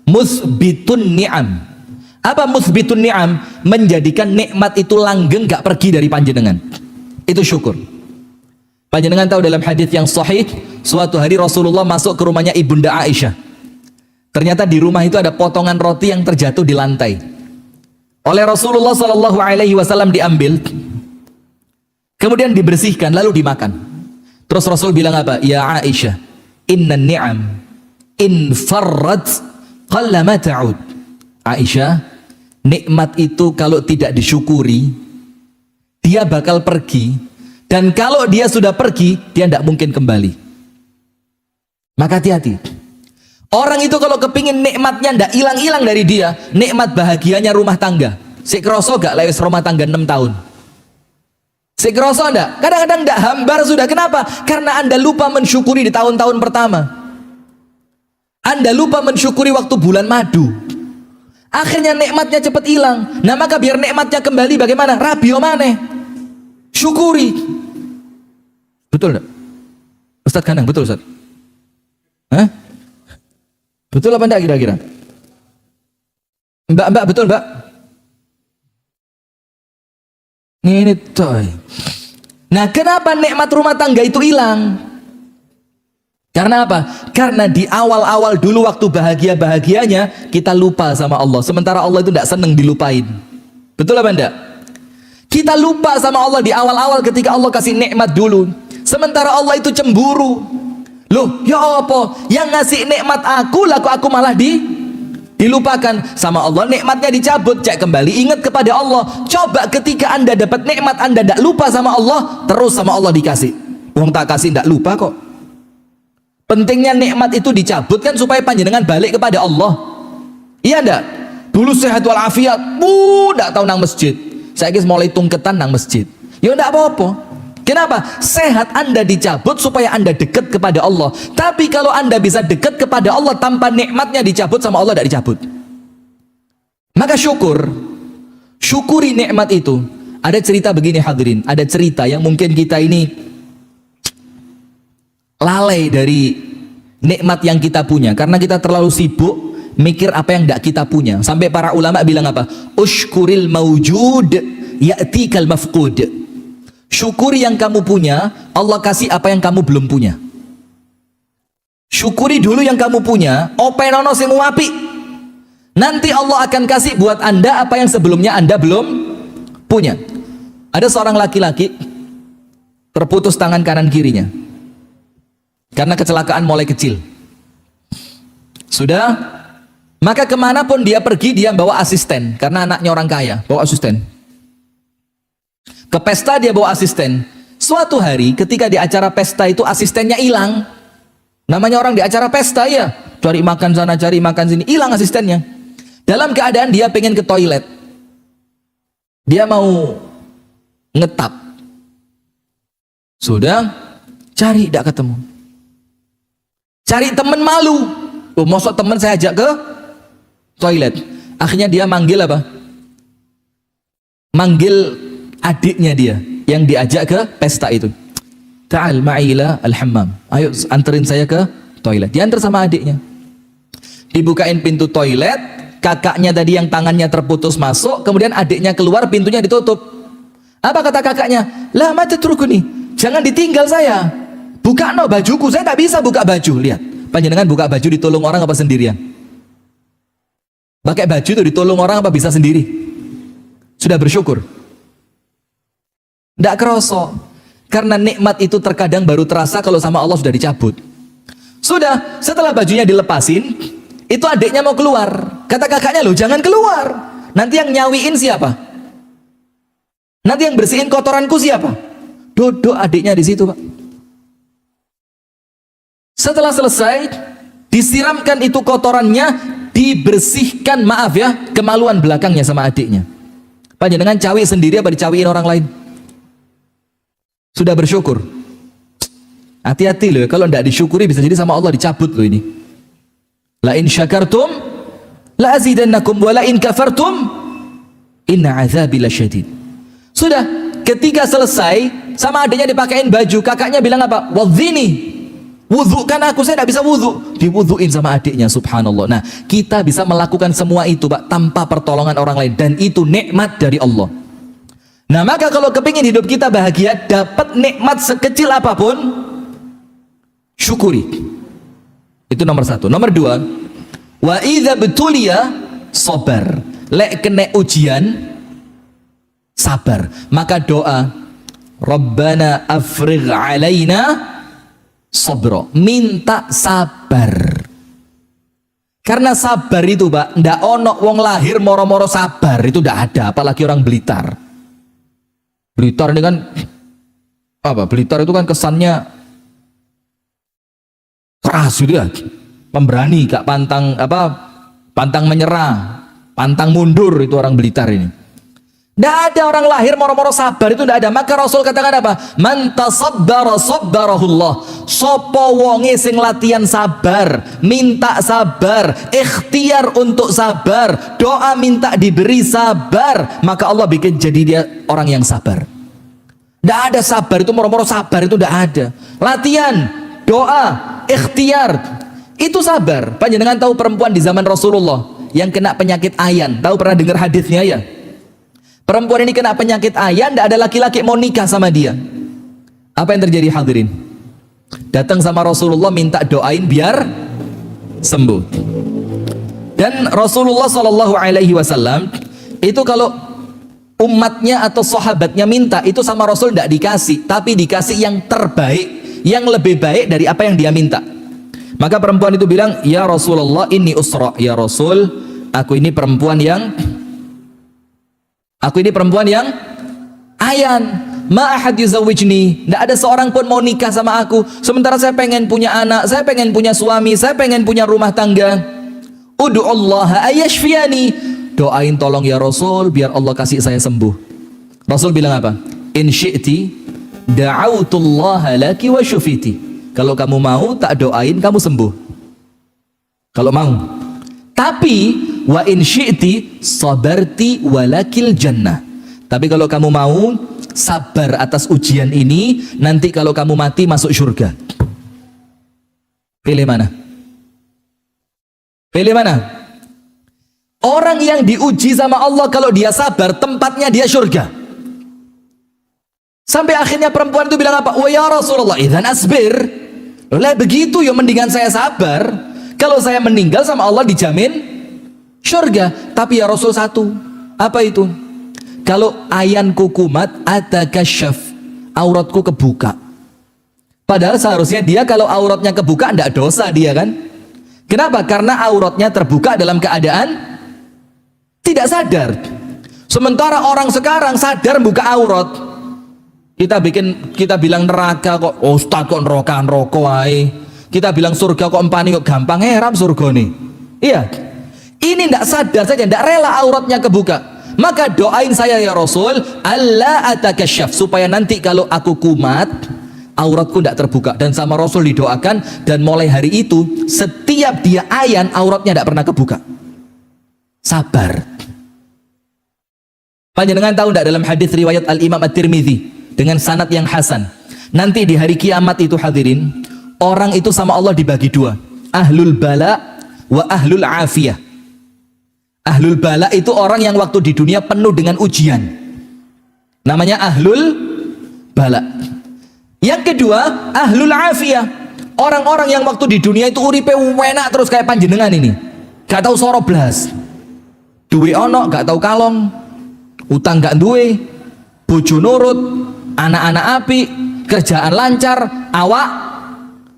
Muthbitun ni'am. Apa muthbitun ni'am? Menjadikan nikmat itu langgeng gak pergi dari panjenengan. Itu syukur. Panjenengan tahu dalam hadis yang sahih, suatu hari Rasulullah masuk ke rumahnya Ibunda Aisyah. Ternyata di rumah itu ada potongan roti yang terjatuh di lantai. Oleh Rasulullah SAW diambil, kemudian dibersihkan, lalu dimakan. Terus Rasul bilang apa? Ya Aisyah, inna ni'am in farrat qalla ma ta'ud. Aisyah, nikmat itu kalau tidak disyukuri, dia bakal pergi. Dan kalau dia sudah pergi, dia tidak mungkin kembali. Maka hati-hati. Orang itu kalau kepingin nikmatnya tidak hilang-hilang dari dia, nikmat bahagianya rumah tangga. Si kroso gak lewes rumah tangga 6 tahun. Si kroso enggak? Kadang-kadang enggak, hambar sudah. Kenapa? Karena Anda lupa mensyukuri di tahun-tahun pertama. Anda lupa mensyukuri waktu bulan madu. Akhirnya nikmatnya cepat hilang. Nah maka biar nikmatnya kembali bagaimana? Rabio maneh. Syukuri. Betul enggak? Ustaz Kanang, betul Ustaz? Hah? Betul apa enggak kira-kira? Mbak, betul Mbak? Ini toy. Nah kenapa nikmat rumah tangga itu hilang? Karena apa? Karena di awal-awal dulu waktu bahagia-bahagianya kita lupa sama Allah. Sementara Allah itu tidak senang dilupain. Betul apa enggak? Kita lupa sama Allah di awal-awal ketika Allah kasih nikmat dulu. Sementara Allah itu cemburu. Loh, ya apa? Yang ngasih nikmat aku, laku aku malah dilupakan sama Allah. Nikmatnya dicabut, cek kembali, ingat kepada Allah. Coba ketika Anda dapat nikmat, Anda tidak lupa sama Allah, terus sama Allah dikasih. Wong tak kasih tidak lupa kok. Pentingnya nikmat itu dicabut kan supaya panjenengan balik kepada Allah. Iya enggak? Dulu sehat walafiat, ndak tahu nang masjid. Saiki mulai tungketan nang masjid. Ya ndak apa-apa. Kenapa? Sehat Anda dicabut supaya Anda dekat kepada Allah. Tapi kalau Anda bisa dekat kepada Allah tanpa nikmatnya dicabut sama Allah, tidak dicabut. Maka syukuri nikmat itu. Ada cerita begini hadirin, ada cerita yang mungkin kita ini lalai dari nikmat yang kita punya karena kita terlalu sibuk mikir apa yang tidak kita punya. Sampai para ulama bilang apa? Ushkuril mawjud ya'tikal mafqud. Syukuri yang kamu punya, Allah kasih apa yang kamu belum punya. Syukuri dulu yang kamu punya, openono sing apik. Nanti Allah akan kasih buat Anda apa yang sebelumnya Anda belum punya. Ada seorang laki-laki terputus tangan kanan kirinya karena kecelakaan mulai kecil. Sudah, maka kemanapun dia pergi dia bawa asisten karena anaknya orang kaya, bawa asisten. Ke pesta dia bawa asisten. Suatu hari ketika di acara pesta itu asistennya hilang. Namanya orang di acara pesta ya, cari makan sana, cari makan sini, hilang asistennya. Dalam keadaan dia pengen ke toilet. Dia mau ngetap. Sudah, cari tidak ketemu. Cari teman malu. Oh, mosok teman saya ajak ke toilet. Akhirnya dia manggil apa? Manggil adiknya dia yang diajak ke pesta itu. Ta'al ma'ila al-hammam. Ayo anterin saya ke toilet. Diantar sama adiknya. Dibukain pintu toilet, kakaknya tadi yang tangannya terputus masuk, kemudian adiknya keluar, pintunya ditutup. Apa kata kakaknya? Lah ma tatrukuni, jangan ditinggal saya. Buka no bajuku, saya tak bisa buka baju. Lihat, panjenengan buka baju ditolong orang apa sendirian? Pakai baju itu ditolong orang apa bisa sendiri? Sudah bersyukur? Tidak kerosok, karena nikmat itu terkadang baru terasa kalau sama Allah sudah dicabut. Sudah, setelah bajunya dilepasin, itu adiknya mau keluar. Kata kakaknya, loh jangan keluar. Nanti yang nyawiin siapa? Nanti yang bersihin kotoranku siapa? Duduk adiknya di situ, Pak. Setelah selesai, disiramkan itu kotorannya, dibersihkan, maaf ya, kemaluan belakangnya sama adiknya. Panjenengan cawi sendiri apa dicawiin orang lain? Sudah bersyukur? Hati-hati loh, kalau tidak disyukuri bisa jadi sama Allah dicabut loh ini. La in syakartum la azidannakum wa la in kafartum inna azabi lasyadid. Sudah, ketika selesai sama adiknya dipakein baju, kakaknya bilang apa? Wadhini, wudhukan aku, saya tidak bisa wudhu. Diwudhuin sama adiknya, subhanallah. Nah, kita bisa melakukan semua itu Pak tanpa pertolongan orang lain, dan itu nikmat dari Allah. Nah, maka kalau kepingin hidup kita bahagia, dapat nikmat sekecil apapun, syukuri. Itu nomor satu. Nomor dua, wa idza betulia sabar. Lek kena ujian, sabar. Maka doa, Rabbana afrigh alaina sabra. Minta sabar. Karena sabar itu Pak, ndak ono wong lahir moro-moro sabar, itu ndak ada, apalagi orang Blitar. Blitar ini kan apa? Blitar itu kan kesannya keras gitu ya, pemberani, gak pantang apa, pantang menyerah, pantang mundur, itu orang Blitar ini. Tidak ada orang lahir moro-moro sabar, itu tidak ada. Maka Rasul katakan apa? Man tasabbara sabbarahullah. Sopo wonge sing latihan sabar, minta sabar, ikhtiar untuk sabar, doa minta diberi sabar, maka Allah bikin jadi dia orang yang sabar. Tidak ada sabar itu moro-moro sabar, itu tidak ada. Latihan, doa, ikhtiar, itu sabar. Panjenengan tahu perempuan di zaman Rasulullah yang kena penyakit ayan, tahu pernah dengar hadisnya ya? Perempuan ini kena penyakit ayan, tidak ada laki-laki mau nikah sama dia. Apa yang terjadi hadirin? Datang sama Rasulullah minta doain biar sembuh. Dan Rasulullah SAW itu kalau umatnya atau sahabatnya minta, itu sama Rasul tidak dikasih, tapi dikasih yang terbaik, yang lebih baik dari apa yang dia minta. Maka perempuan itu bilang, ya Rasulullah ini usra, ya Rasul, aku ini perempuan yang ayan, ma ahad yuzawijni, tidak ada seorang pun mau nikah sama aku, sementara saya pengen punya anak, saya pengen punya suami, saya pengen punya rumah tangga. Ud'ullaha ayashfiyani, doain tolong ya Rasul biar Allah kasih saya sembuh. Rasul bilang apa? In syi'ti da'autullaha laki wa syufiti. Kalau kamu mau tak doain kamu sembuh. Kalau mau. Tapi wa in syi'ti sabarti walakil jannah. Tapi kalau kamu mau sabar atas ujian ini, nanti kalau kamu mati masuk surga. Pilih mana? Pilih mana? Orang yang diuji sama Allah kalau dia sabar, tempatnya dia surga. Sampai akhirnya perempuan itu bilang apa? Wah ya Rasulullah, idzan asbir. Lah begitu ya, mendingan saya sabar. Kalau saya meninggal sama Allah dijamin surga. Tapi ya Rasul satu, apa itu? Kalau ayanku kumat atakasyaf, auratku kebuka. Padahal seharusnya dia kalau auratnya kebuka tidak dosa dia kan? Kenapa? Karena auratnya terbuka dalam keadaan tidak sadar. Sementara orang sekarang sadar buka aurat. Kita bilang neraka kok, oh ustaz kok neraka rokok ae. Kita bilang surga kok empani kok gampang heran surga nih. Iya. Ini tidak sadar saja, tidak rela auratnya kebuka. Maka doain saya ya Rasul, Allah atakasyaf, supaya nanti kalau aku kumat, auratku tidak terbuka. Dan sama Rasul didoakan, dan mulai hari itu setiap dia ayan auratnya tidak pernah kebuka. Sabar. Panjenengan tahu tidak dalam hadis riwayat Al-Imam At-Tirmidzi dengan sanad yang hasan, nanti di hari kiamat itu hadirin, orang itu sama Allah dibagi dua, ahlul bala wa ahlul afiyah. Ahlul bala itu orang yang waktu di dunia penuh dengan ujian, namanya ahlul bala. Yang kedua ahlul afiyah, orang-orang yang waktu di dunia itu uripe enak terus kayak panjenengan ini, gak tahu soro blas, duwe ono gak tahu kalong, utang gak duwe, bojo nurut, anak-anak api, kerjaan lancar, awak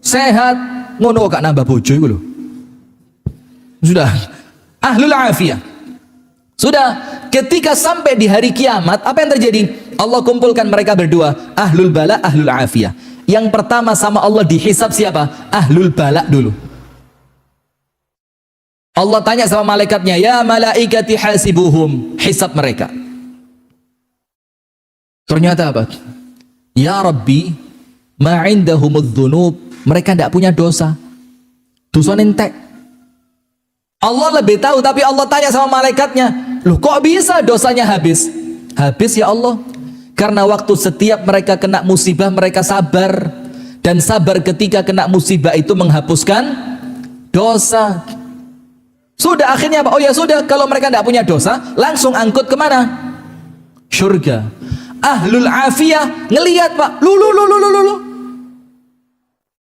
sehat, ngono gak nambah bojo itu loh. Sudah ahlul afiyah. Sudah, ketika sampai di hari kiamat, apa yang terjadi? Allah kumpulkan mereka berdua, ahlul bala, ahlul afiyah. Yang pertama sama Allah dihisab siapa? Ahlul bala dulu. Allah tanya sama malaikatnya, ya malaikati hasibuhum, hisab mereka. Ternyata apa? Ya Rabbi, ma'indahumudz dzunub, mereka tidak punya dosa. Dosa entek. Allah lebih tahu, tapi Allah tanya sama malaikatnya, loh kok bisa dosanya habis? Habis ya Allah, karena waktu setiap mereka kena musibah mereka sabar, dan sabar ketika kena musibah itu menghapuskan dosa. Sudah, akhirnya apa? Oh ya sudah, kalau mereka tidak punya dosa, langsung angkut kemana? Surga. Ahlul afiyah ngelihat Pak, lu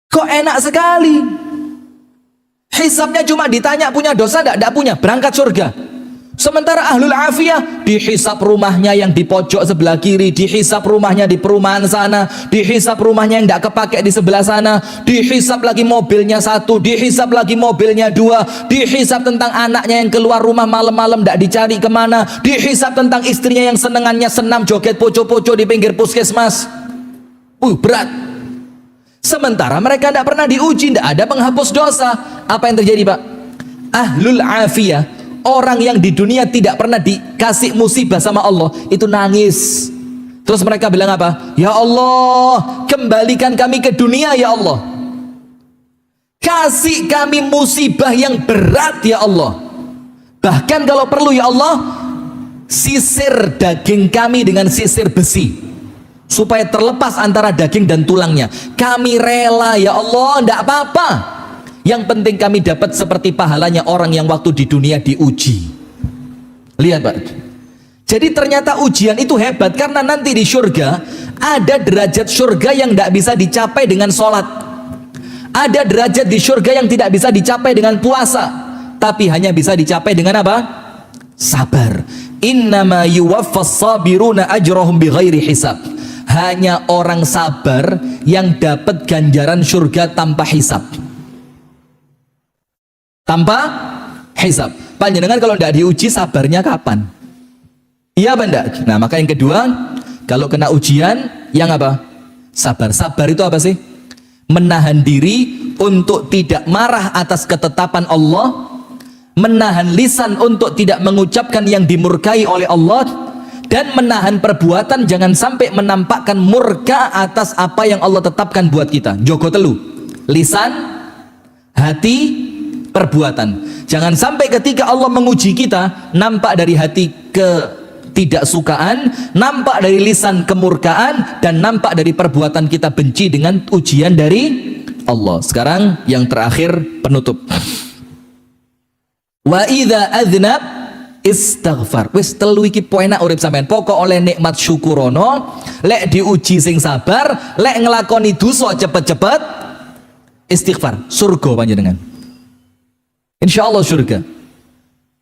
kok enak sekali. Hisabnya cuma ditanya punya dosa tidak punya, berangkat surga. Sementara ahlul afiyah dihisap rumahnya yang di pojok sebelah kiri, dihisap rumahnya di perumahan sana, dihisap rumahnya yang tidak kepake di sebelah sana, dihisap lagi mobilnya satu, dihisap lagi mobilnya dua, dihisap tentang anaknya yang keluar rumah malam-malam tidak dicari kemana, dihisap tentang istrinya yang senengannya senam joget poco-poco di pinggir puskesmas. Berat. Sementara mereka tidak pernah diuji, tidak ada penghapus dosa. Apa yang terjadi Pak? Ahlul afiyah, orang yang di dunia tidak pernah dikasih musibah sama Allah, itu nangis. Terus mereka bilang apa? Ya Allah, kembalikan kami ke dunia ya Allah, kasih kami musibah yang berat ya Allah. Bahkan kalau perlu ya Allah, sisir daging kami dengan sisir besi supaya terlepas antara daging dan tulangnya. Kami rela ya Allah, tidak apa-apa. Yang penting kami dapat seperti pahalanya orang yang waktu di dunia diuji. Lihat Pak. Jadi ternyata ujian itu hebat, karena nanti di surga ada derajat surga yang tidak bisa dicapai dengan sholat. Ada derajat di surga yang tidak bisa dicapai dengan puasa, tapi hanya bisa dicapai dengan apa? Sabar. Innama yuwaffas sabiruna ajrahum bighairi hisab. Hanya orang sabar yang dapat ganjaran surga tanpa hisab. Tanpa hisab. Panjenengan kalau tidak diuji sabarnya kapan? Iya benda. Nah maka yang kedua, kalau kena ujian yang apa? Sabar. Sabar itu apa sih? Menahan diri untuk tidak marah atas ketetapan Allah, menahan lisan untuk tidak mengucapkan yang dimurkai oleh Allah, dan menahan perbuatan jangan sampai menampakkan murka atas apa yang Allah tetapkan buat kita. Joko telu, lisan, hati, perbuatan. Jangan sampai ketika Allah menguji kita, nampak dari hati ketidaksukaan, nampak dari lisan kemurkaan, dan nampak dari perbuatan kita benci dengan ujian dari Allah. Sekarang yang terakhir, penutup. Wa idza adznab istighfar. Wis telu iki poenak urip sampean. Pokok oleh nikmat syukurono, lek diuji sing sabar, lek nglakoni dosa cepet-cepet istighfar. Surga panjenengan. Insyaallah surga.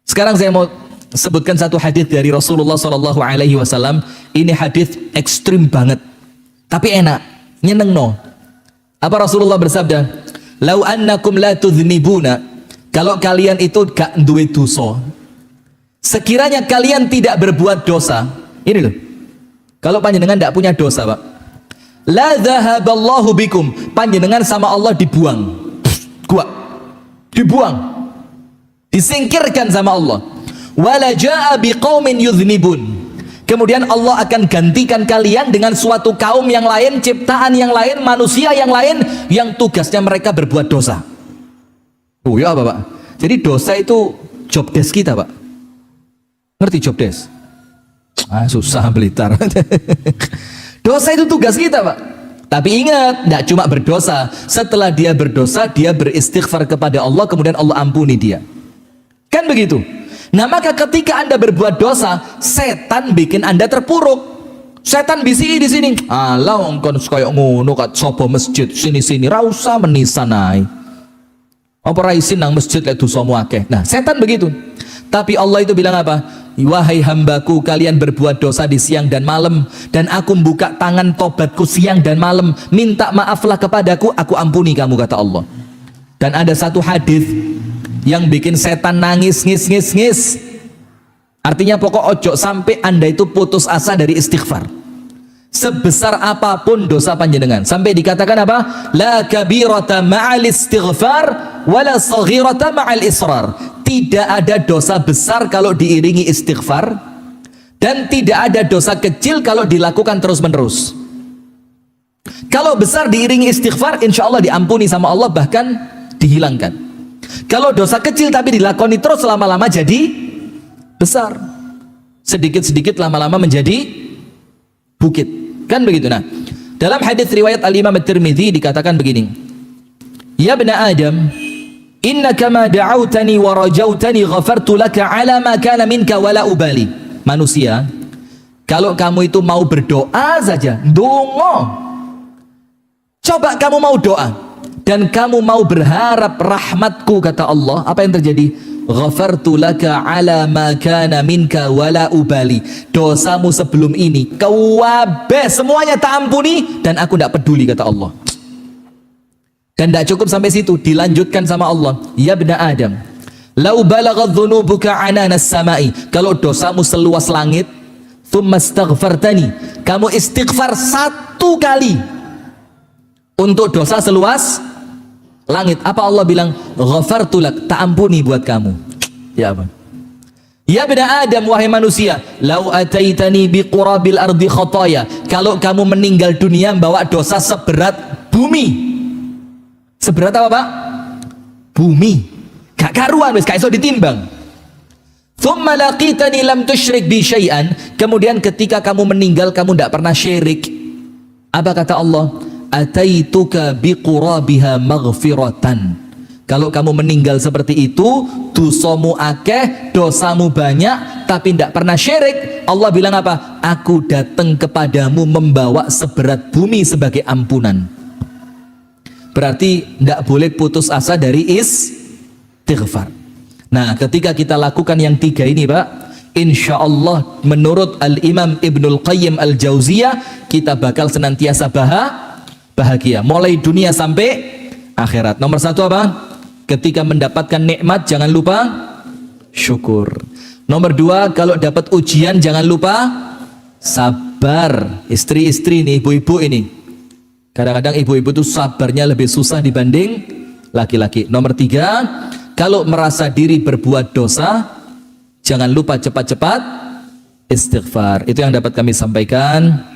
Sekarang saya mau sebutkan satu hadis dari Rasulullah sallallahu alaihi wasallam. Ini hadis ekstrim banget, tapi enak, nyenengno. Apa Rasulullah bersabda? Lau annakum la tudznibuna, kalau kalian itu gak duwe dosa, sekiranya kalian tidak berbuat dosa, ini loh, kalau panjenengan tidak punya dosa, Pak, la dhahaballahu bikum, panjenengan sama Allah dibuang, dibuang, disingkirkan sama Allah. Wala jaa biqaumin yudznibun, kemudian Allah akan gantikan kalian dengan suatu kaum yang lain, ciptaan yang lain, manusia yang lain, yang tugasnya mereka berbuat dosa. Oh ya apa Pak? Jadi dosa itu job desk kita Pak. Ngerti job desk? Susah Blitar. Dosa itu tugas kita Pak. Tapi ingat, tidak cuma berdosa. Setelah dia berdosa, dia beristighfar kepada Allah, kemudian Allah ampuni dia. Kan begitu? Nah maka ketika Anda berbuat dosa, setan bikin Anda terpuruk. Setan bisi di sini. Alah engkon koyo ngono kat sapa masjid sini-sini ra usah menisan ae. Apa ra isin nang masjid lek dosamu akeh. Nah, setan begitu. Tapi Allah itu bilang apa? Wahai hambaku, kalian berbuat dosa di siang dan malam, dan aku membuka tangan tobatku siang dan malam, minta maaflah kepadaku, aku ampuni kamu, kata Allah. Dan ada satu hadis yang bikin setan nangis ngis. Artinya pokok ojo sampai Anda itu putus asa dari istighfar. Sebesar apapun dosa panjenengan, sampai dikatakan apa? La kabirata ma'al istighfar wala saghirata ma'al israr. Tidak ada dosa besar kalau diiringi istighfar, dan tidak ada dosa kecil kalau dilakukan terus-menerus. Kalau besar diiringi istighfar, insya Allah diampuni sama Allah, bahkan dihilangkan. Kalau dosa kecil tapi dilakoni terus, lama-lama jadi besar, sedikit-sedikit lama-lama menjadi bukit, kan begitu. Nah, dalam hadis riwayat Al-Imam At-Tirmidzi dikatakan begini, ya bani Adam, innaka ma da'autani wa rajautani ghafartu laka ala ma kana minka wala ubali. Manusia, kalau kamu itu mau berdoa saja, dongo, coba kamu mau doa dan kamu mau berharap rahmatku, kata Allah, apa yang terjadi? Ghafartu laka ala ma kana minka wala ubali. Dosamu sebelum ini kawabe semuanya tak ampuni, dan aku tidak peduli, kata Allah. Dan tidak cukup sampai situ, dilanjutkan sama Allah, ya bani Adam, lau balaghat dhunubuka ananas samai, kalau dosamu seluas langit, thumma astaghfartani, kamu istighfar satu kali untuk dosa seluas langit, apa Allah bilang? Ghafartu lak, tak ampuni buat kamu. Ya apa? Ya bani Adam, wahai manusia, lau ataitani biqurabil ardi khataya, kalau kamu meninggal dunia bawa dosa seberat bumi. Seberat apa Pak? Bumi. Gak karuan wis, gak iso ditimbang. Thumma laqitani lam tusyrik bi syai'an, kemudian ketika kamu meninggal kamu tidak pernah syirik, apa kata Allah? Ataituka biqurabiha maghfiratan. Kalau kamu meninggal seperti itu, dosamu akeh, dosamu banyak, tapi tidak pernah syirik, Allah bilang apa? Aku datang kepadamu membawa seberat bumi sebagai ampunan. Berarti tidak boleh putus asa dari istighfar. Nah, ketika kita lakukan yang tiga ini Pak, insya Allah menurut Al-Imam Ibnul Qayyim Al-Jauziyah, kita bakal senantiasa bahagia mulai dunia sampai akhirat. Nomor satu apa? Ketika mendapatkan nikmat jangan lupa syukur. Nomor dua, kalau dapat ujian jangan lupa sabar. Istri-istri nih, ibu-ibu ini, kadang-kadang ibu-ibu itu sabarnya lebih susah dibanding laki-laki. Nomor tiga, kalau merasa diri berbuat dosa, jangan lupa cepat-cepat istighfar. Itu yang dapat kami sampaikan.